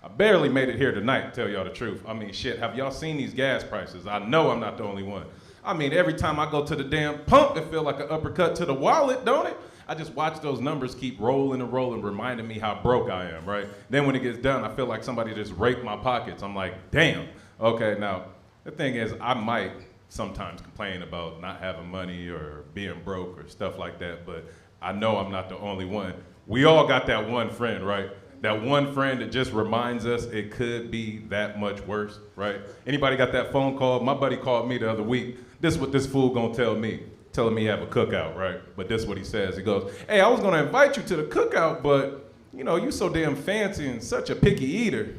[SPEAKER 18] I barely made it here tonight, to tell y'all the truth. I mean, shit, have y'all seen these gas prices? I know I'm not the only one. I mean, every time I go to the damn pump, it feel like an uppercut to the wallet, don't it? I just watch those numbers keep rolling and rolling, reminding me how broke I am, right? Then when it gets done, I feel like somebody just raped my pockets. I'm like, damn. Okay, now, the thing is, I might sometimes complain about not having money or being broke or stuff like that, but I know I'm not the only one. We all got that one friend, right? That one friend that just reminds us it could be that much worse, right? Anybody got that phone call? My buddy called me the other week. This is what this fool gonna tell me. Telling me he have a cookout, right? But this is what he says. He goes, hey, I was gonna invite you to the cookout, but you know, you so damn fancy and such a picky eater.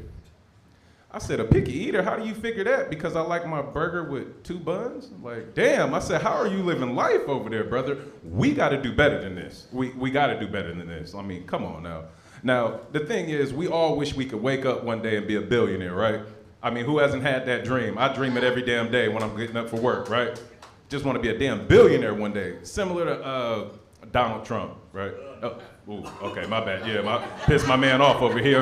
[SPEAKER 18] I said, a picky eater? How do you figure that? Because I like my burger with 2 buns? Like, damn. I said, how are you living life over there, brother? We got to do better than this. We got to do better than this. I mean, come on now. Now, the thing is, we all wish we could wake up one day and be a billionaire, right? I mean, who hasn't had that dream? I dream it every damn day when I'm getting up for work, right? Just want to be a damn billionaire one day. Similar to Donald Trump, right? Oh, ooh, okay, my bad. Yeah, pissed my man off over here.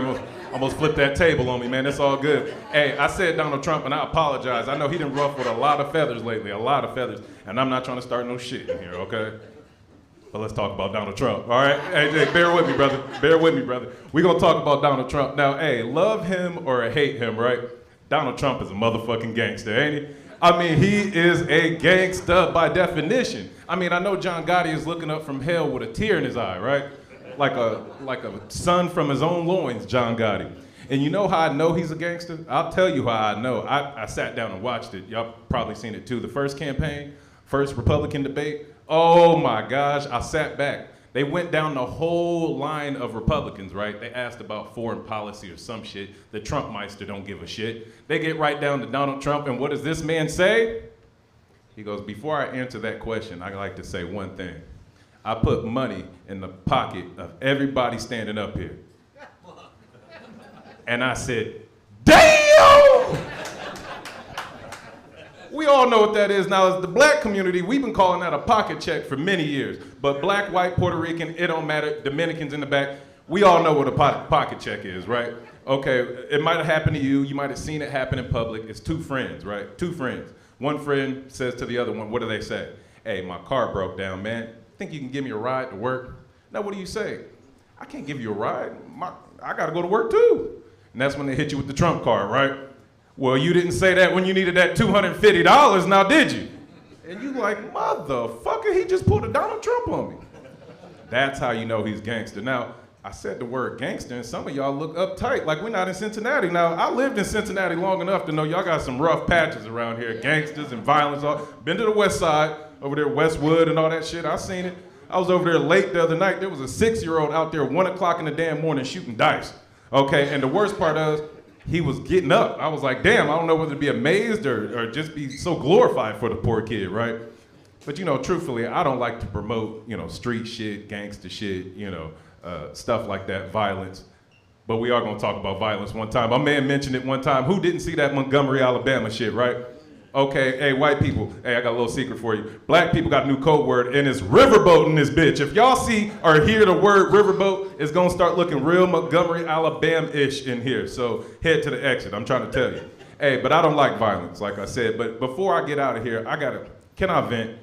[SPEAKER 18] Almost flipped that table on me, man. It's all good. Hey, I said Donald Trump, and I apologize. I know he done ruffled a lot of feathers lately, a lot of feathers, and I'm not trying to start no shit in here, okay? But let's talk about Donald Trump, all right? Hey, bear with me, brother. Bear with me, brother. We're going to talk about Donald Trump. Now, hey, love him or hate him, right? Donald Trump is a motherfucking gangster, ain't he? I mean, he is a gangster by definition. I mean, I know John Gotti is looking up from hell with a tear in his eye, right? Like a son from his own loins, John Gotti. And you know how I know he's a gangster? I'll tell you how I know. I sat down and watched it. Y'all probably seen it too. The first campaign, first Republican debate. Oh my gosh, I sat back. They went down the whole line of Republicans, right? They asked about foreign policy or some shit. The Trumpmeister don't give a shit. They get right down to Donald Trump, and what does this man say? He goes, before I answer that question, I like to say one thing. I put money in the pocket of everybody standing up here. And I said, damn! We all know what that is. Now, as the black community, we've been calling that a pocket check for many years. But black, white, Puerto Rican, it don't matter. Dominicans in the back, we all know what a pocket check is, right? Okay, it might have happened to you. You might have seen it happen in public. It's 2 friends, right? 2 friends. One friend says to the other one, what do they say? Hey, my car broke down, man. Think you can give me a ride to work? Now, what do you say? I can't give you a ride. I got to go to work, too. And that's when they hit you with the Trump card, right? Well, you didn't say that when you needed that $250, now did you? And you like, motherfucker, he just pulled a Donald Trump on me. That's how you know he's gangster. Now, I said the word gangster, and some of y'all look uptight, like we're not in Cincinnati. Now, I lived in Cincinnati long enough to know y'all got some rough patches around here, gangsters and violence. Been to the west side, over there, Westwood and all that shit, I seen it. I was over there late the other night. There was a 6-year-old out there 1 o'clock in the damn morning shooting dice. Okay, and the worst part is, he was getting up. I was like, damn, I don't know whether to be amazed or just be so glorified for the poor kid, right? But you know, truthfully, I don't like to promote, you know, street shit, gangster shit, you know, stuff like that, violence. But we are gonna talk about violence one time. My man mentioned it one time. Who didn't see that Montgomery, Alabama shit, right? Okay, hey, white people, hey, I got a little secret for you. Black people got a new code word, and it's riverboat in this bitch. If y'all see or hear the word riverboat, it's gonna start looking real Montgomery, Alabama-ish in here. So head to the exit, I'm trying to tell you. Hey, but I don't like violence, like I said. But before I get out of here, can I vent?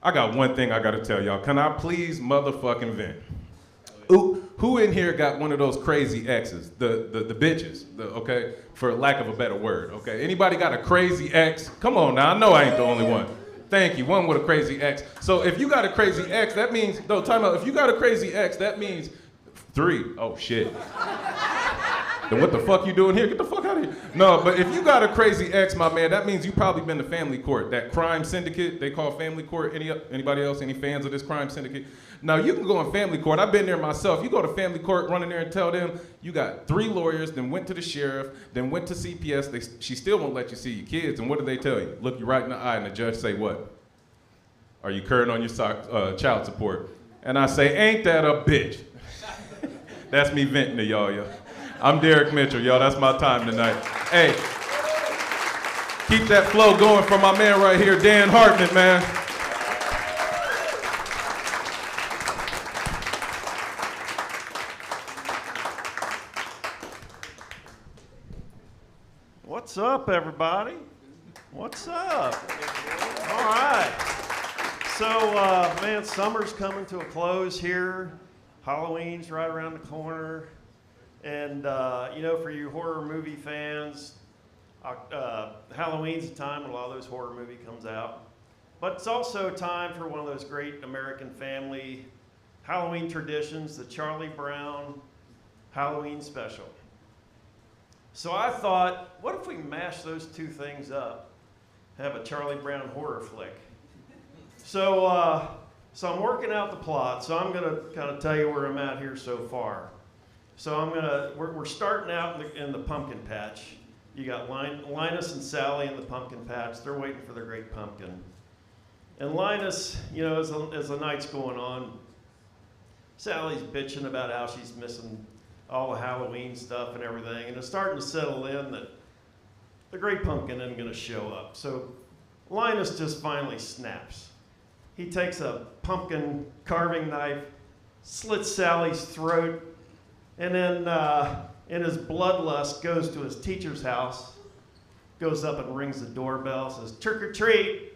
[SPEAKER 18] I got one thing I gotta tell y'all. Can I please motherfucking vent? Who in here got one of those crazy exes? The bitches, okay? For lack of a better word, okay? Anybody got a crazy ex? Come on now, I know I ain't the only one. Thank you, one with a crazy ex. So if you got a crazy ex, that means, no, time out. If you got a crazy ex, that means 3. Oh shit. Then what the fuck you doing here? Get the fuck out of here. No, but if you got a crazy ex, my man, that means you probably been to family court. That crime syndicate they call family court. Anybody else, any fans of this crime syndicate? Now, you can go in family court. I've been there myself. You go to family court, run in there and tell them you got 3 lawyers, then went to the sheriff, then went to CPS. She still won't let you see your kids. And what do they tell you? Look you right in the eye, and the judge say what? Are you current on your child support? And I say, ain't that a bitch? That's me venting to y'all, yo. I'm Derek Mitchell, y'all. That's my time tonight. Hey, keep that flow going for my man right here, Dan Hartman, man.
[SPEAKER 19] What's up, everybody? What's up? All right. So, man, summer's coming to a close here. Halloween's right around the corner. And, you know, for you horror movie fans, Halloween's the time when a lot of those horror movies comes out. But it's also time for one of those great American family Halloween traditions, the Charlie Brown Halloween special. So I thought, what if we mash those two things up? Have a Charlie Brown horror flick. So I'm working out the plot. So I'm gonna kind of tell you where I'm at here so far. So we're starting out in the pumpkin patch. You got Linus and Sally in the pumpkin patch. They're waiting for their great pumpkin. And Linus, you know, as the night's going on, Sally's bitching about how she's missing all the Halloween stuff and everything, and it's starting to settle in that the great pumpkin isn't going to show up. So Linus just finally snaps. He takes a pumpkin carving knife, slits Sally's throat, and then in his bloodlust goes to his teacher's house, goes up and rings the doorbell, says, "Trick or treat."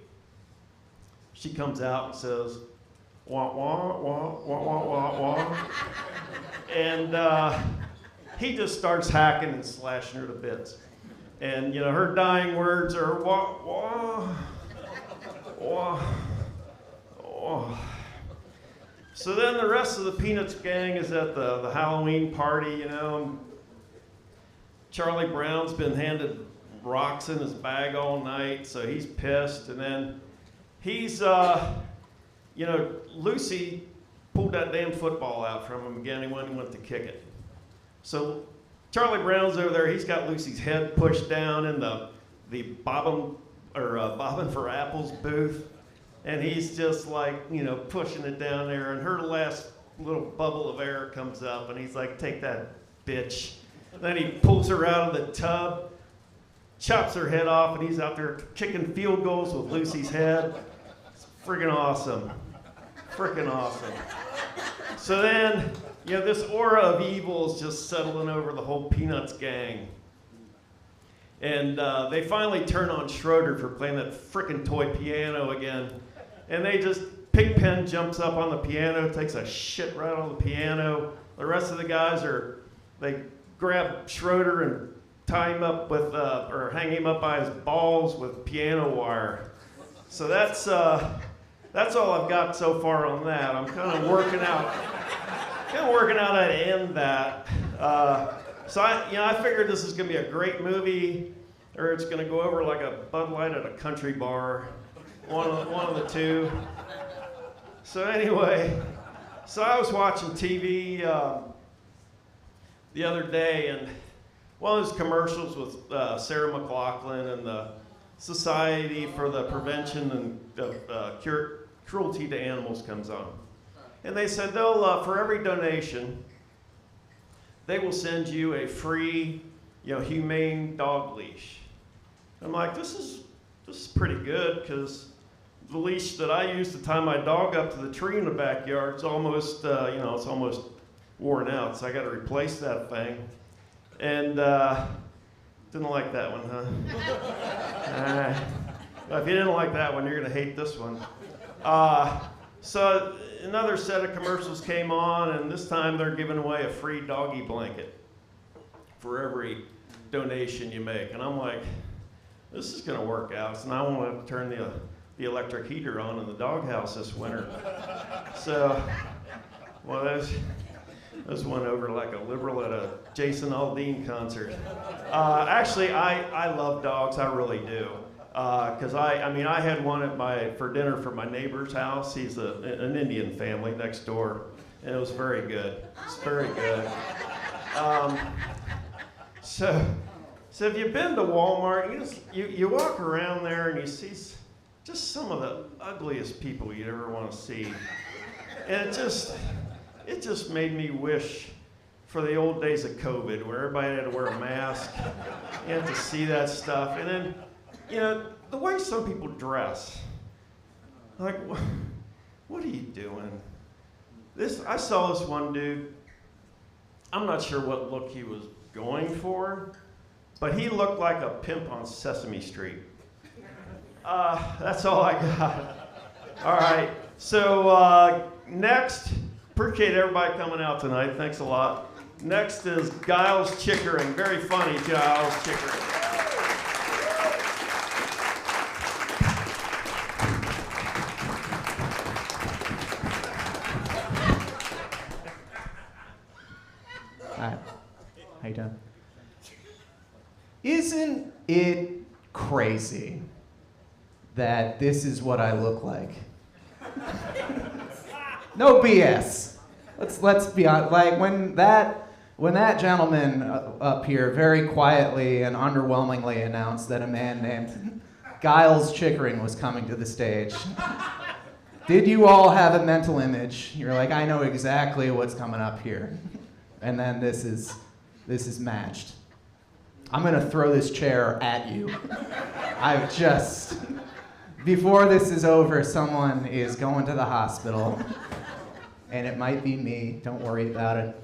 [SPEAKER 19] She comes out and says, "Wah, wah, wah, wah, wah, wah, wah." And he just starts hacking and slashing her to bits. And, you know, her dying words are, "Wah, wah, wah, wah." So then the rest of the Peanuts gang is at the Halloween party, you know. Charlie Brown's been handed rocks in his bag all night, so he's pissed. And then he's, you know, Lucy pulled that damn football out from him again. He went to kick it. So Charlie Brown's over there. He's got Lucy's head pushed down in the Bobbin for Apples booth. And he's just like, you know, pushing it down there. And her last little bubble of air comes up. And he's like, "Take that, bitch." Then he pulls her out of the tub, chops her head off, and he's out there kicking field goals with Lucy's head. It's friggin' awesome. Freaking awesome. So then, you know, this aura of evil is just settling over the whole Peanuts gang. And they finally turn on Schroeder for playing that frickin' toy piano again. And they just, Pigpen jumps up on the piano, takes a shit right on the piano. The rest of the guys they grab Schroeder and tie him up with, or hang him up by his balls with piano wire. So that's all I've got so far on that. I'm kind of working out how to end that. So I figured this is gonna be a great movie, or it's gonna go over like a Bud Light at a country bar, one of the two. So anyway, I was watching TV the other day, and one of those commercials with Sarah McLachlan and the Society for the Prevention of Cruelty to Animals comes on. And they said they'll, for every donation, they will send you a free, you know, humane dog leash. I'm like, this is pretty good, because the leash that I use to tie my dog up to the tree in the backyard is almost, you know, it's almost worn out, so I got to replace that thing. And didn't like that one, huh? If you didn't like that one, you're gonna hate this one. So another set of commercials came on, and this time they're giving away a free doggy blanket for every donation you make. And I'm like, this is gonna work out, and I won't have to turn the electric heater on in the doghouse this winter. So, well, those went over like a liberal at a Jason Aldean concert. Actually, I love dogs, I really do. Because I mean, I had one for dinner from my neighbor's house. He's an Indian family next door, and it was very good. It's very good. So if you've been to Walmart, you walk around there and you see just some of the ugliest people you'd ever want to see, and it just made me wish for the old days of COVID, where everybody had to wear a mask. You have to see that stuff. And then, you know, the way some people dress. Like, what are you doing? I saw this one dude. I'm not sure what look he was going for, but he looked like a pimp on Sesame Street. That's all I got. All right, so next, appreciate everybody coming out tonight. Thanks a lot. Next is Giles Chickering. Very funny, Giles Chickering.
[SPEAKER 20] Hi. How you doing? Isn't it crazy that this is what I look like? No BS. Let's be honest. Like when that gentleman up here very quietly and underwhelmingly announced that a man named Giles Chickering was coming to the stage, did you all have a mental image? You're like, I know exactly what's coming up here. And then this is matched. I'm gonna throw this chair at you. Before this is over, someone is going to the hospital, and it might be me. Don't worry about it.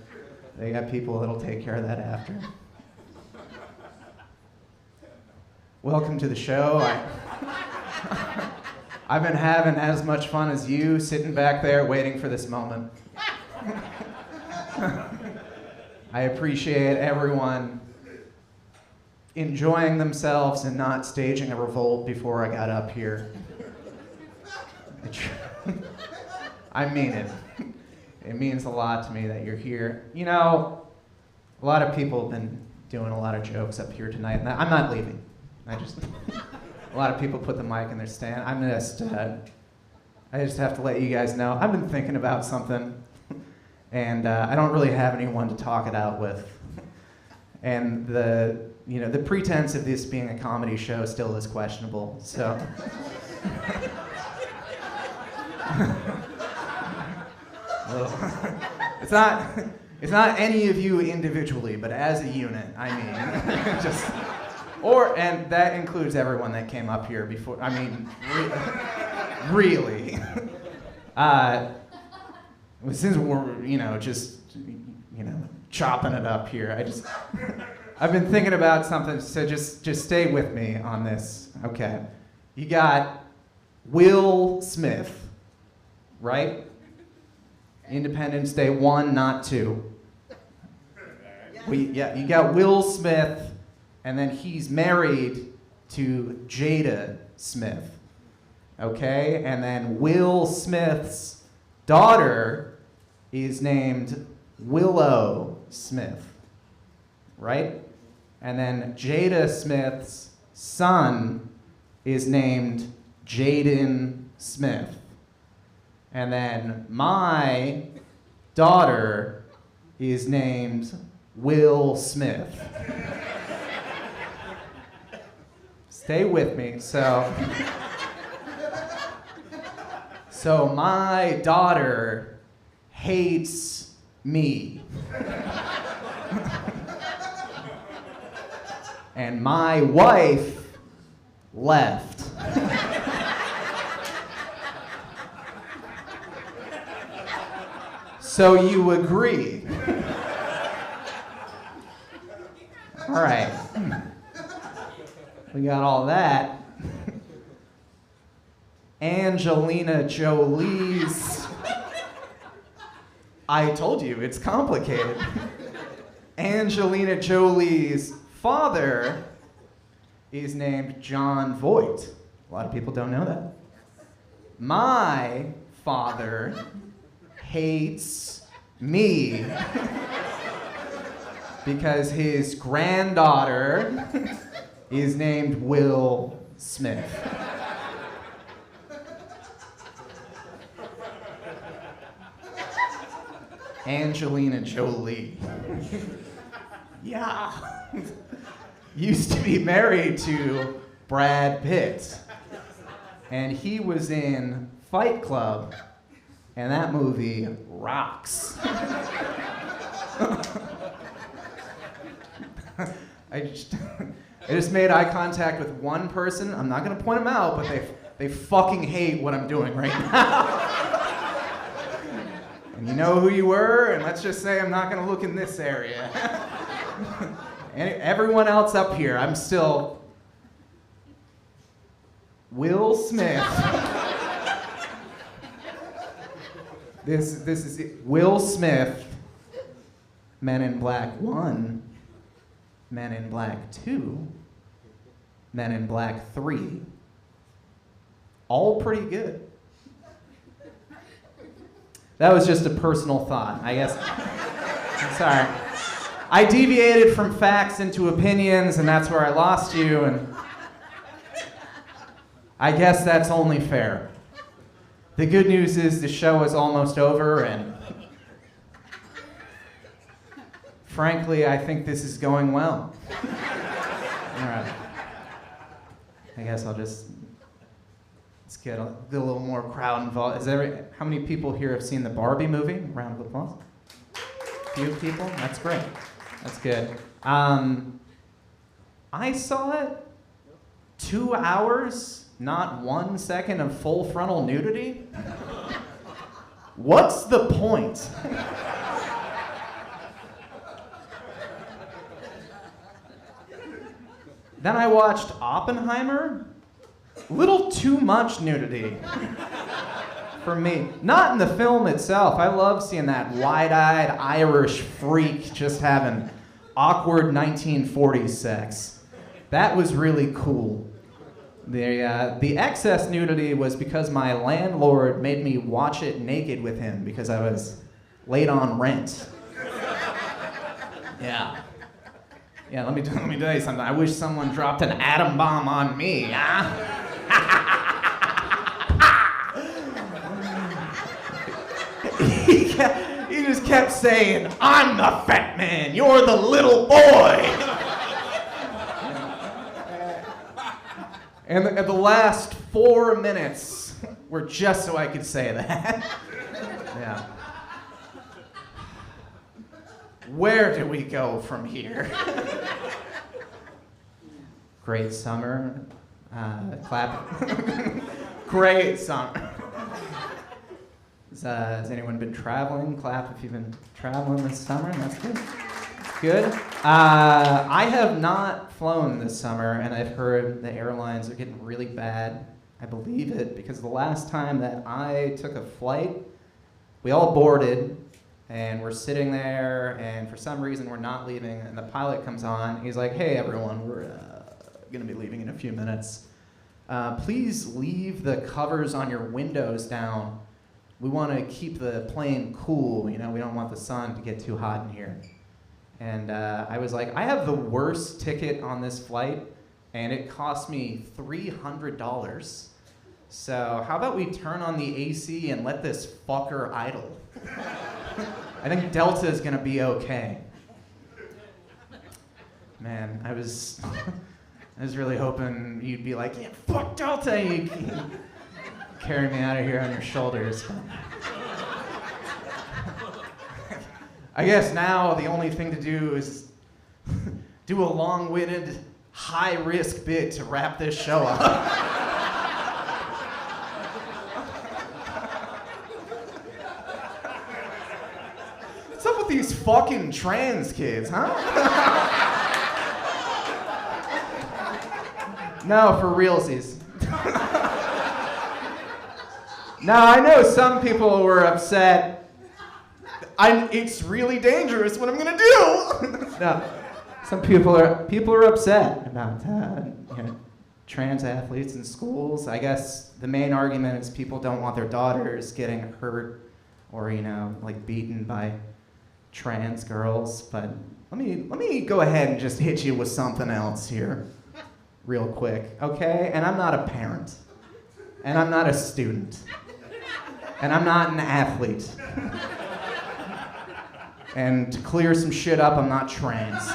[SPEAKER 20] They got people that'll take care of that after. Welcome to the show. I've been having as much fun as you, sitting back there waiting for this moment. I appreciate everyone enjoying themselves and not staging a revolt before I got up here. I mean it. It means a lot to me that you're here. You know, a lot of people have been doing a lot of jokes up here tonight, and I'm not leaving. A lot of people put the mic in their stand. I just have to let you guys know, I've been thinking about something, and I don't really have anyone to talk it out with. And the pretense of this being a comedy show still is questionable, so. It's not any of you individually, but as a unit, I mean. And that includes everyone that came up here before, I mean, really. Since we're, chopping it up here, I've been thinking about something, so just stay with me on this, okay? You got Will Smith, right? Independence Day 1, not 2. You got Will Smith, and then he's married to Jada Smith, okay? And then Will Smith's daughter is named Willow Smith, right? And then Jada Smith's son is named Jaden Smith. And then my daughter is named Will Smith. Stay with me. So my daughter hates me. And my wife left. So you agree? All right. We got all that. Angelina Jolie's. I told you, it's complicated. Angelina Jolie's father is named John Voight. A lot of people don't know that. My father hates me because his granddaughter is named Will Smith. Angelina Jolie. Yeah. Used to be married to Brad Pitt. And he was in Fight Club, and that movie rocks. I just made eye contact with one person. I'm not gonna point them out, but they fucking hate what I'm doing right now. And you know who you were, and let's just say I'm not gonna look in this area. And everyone else up here, I'm still Will Smith. This is it. Will Smith, Men in Black 1, Men in Black 2, Men in Black 3. All pretty good. That was just a personal thought, I guess. I'm sorry. I deviated from facts into opinions, and that's where I lost you, and I guess that's only fair. The good news is the show is almost over, and frankly, I think this is going well. All right. I guess let's get a little more crowd involved. How many people here have seen the Barbie movie? Round of applause. Few people? That's great. That's good. I saw it. 2 hours, not 1 second of full frontal nudity. What's the point? Then I watched Oppenheimer. Little too much nudity for me. Not in the film itself. I love seeing that wide-eyed Irish freak just having awkward 1940s sex. That was really cool. The excess nudity was because my landlord made me watch it naked with him because I was late on rent. Yeah. Yeah, let me tell you something. I wish someone dropped an atom bomb on me, huh? He just kept saying, I'm the fat man, you're the little boy. And the last 4 minutes were just so I could say that. Yeah. Where do we go from here? Great summer. Clap. Great summer. Has anyone been traveling? Clap if you've been traveling this summer. That's good. That's good. I have not flown this summer, and I've heard the airlines are getting really bad. I believe it because the last time that I took a flight, we all boarded, and we're sitting there, and for some reason we're not leaving, and the pilot comes on. He's like, hey, everyone, we're going to be leaving in a few minutes. Please leave the covers on your windows down. We want to keep the plane cool, we don't want the sun to get too hot in here. And I was like, I have the worst ticket on this flight, and it cost me $300. So how about we turn on the AC and let this fucker idle? I think Delta is going to be okay. Man, I was really hoping you'd be like, yeah, fuck Delta. You carry me out of here on your shoulders. I guess now the only thing to do is do a long-winded, high-risk bit to wrap this show up. What's up with these fucking trans kids, huh? No, for realsies. Now, I know some people were upset. It's really dangerous what I'm gonna do. No, some people are upset about trans athletes in schools. I guess the main argument is people don't want their daughters getting hurt or beaten by trans girls. But let me go ahead and just hit you with something else here, real quick, okay? And I'm not a parent, and I'm not a student, and I'm not an athlete. And to clear some shit up, I'm not trans.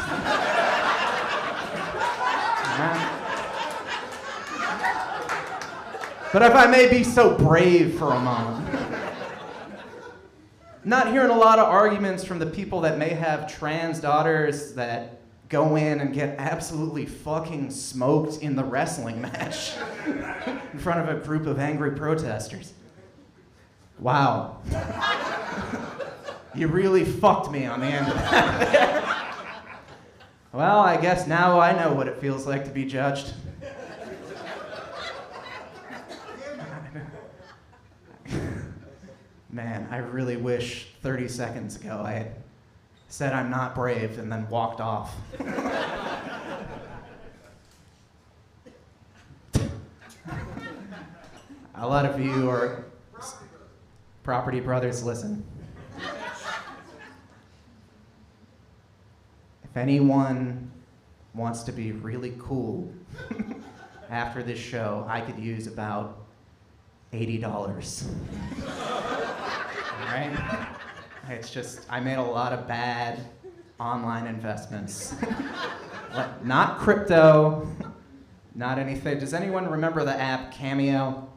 [SPEAKER 20] But if I may be so brave for a moment, not hearing a lot of arguments from the people that may have trans daughters that go in and get absolutely fucking smoked in the wrestling match in front of a group of angry protesters. Wow. You really fucked me on the end of that. Well, I guess now I know what it feels like to be judged. Man, I really wish 30 seconds ago I had said I'm not brave and then walked off. A lot of you are property brothers, listen. If anyone wants to be really cool after this show, I could use about $80. All right? It's just, I made a lot of bad online investments. Not crypto, not anything. Does anyone remember the app Cameo?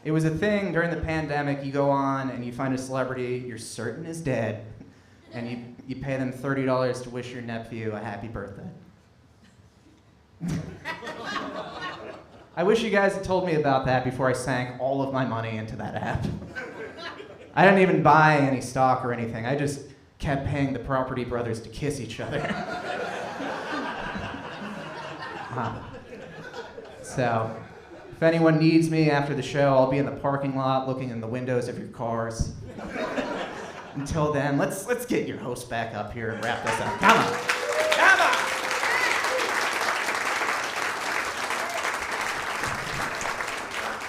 [SPEAKER 20] It was a thing during the pandemic. You go on and you find a celebrity you're certain is dead, and you pay them $30 to wish your nephew a happy birthday. I wish you guys had told me about that before I sank all of my money into that app. I didn't even buy any stock or anything. I just kept paying the property brothers to kiss each other. So, if anyone needs me after the show, I'll be in the parking lot looking in the windows of your cars. Until then, let's get your host back up here and wrap this up. Come on.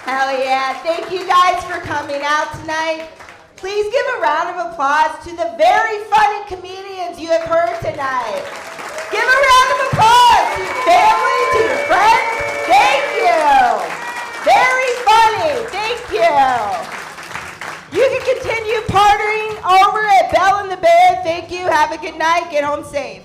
[SPEAKER 2] Hell yeah. Thank you guys for coming out tonight. Please give a round of applause to the very funny comedians you have heard tonight. Give a round of applause to your family, to your friends. Thank you. Very funny. Thank you. You can continue partying over at Bell and the Bear. Thank you. Have a good night. Get home safe.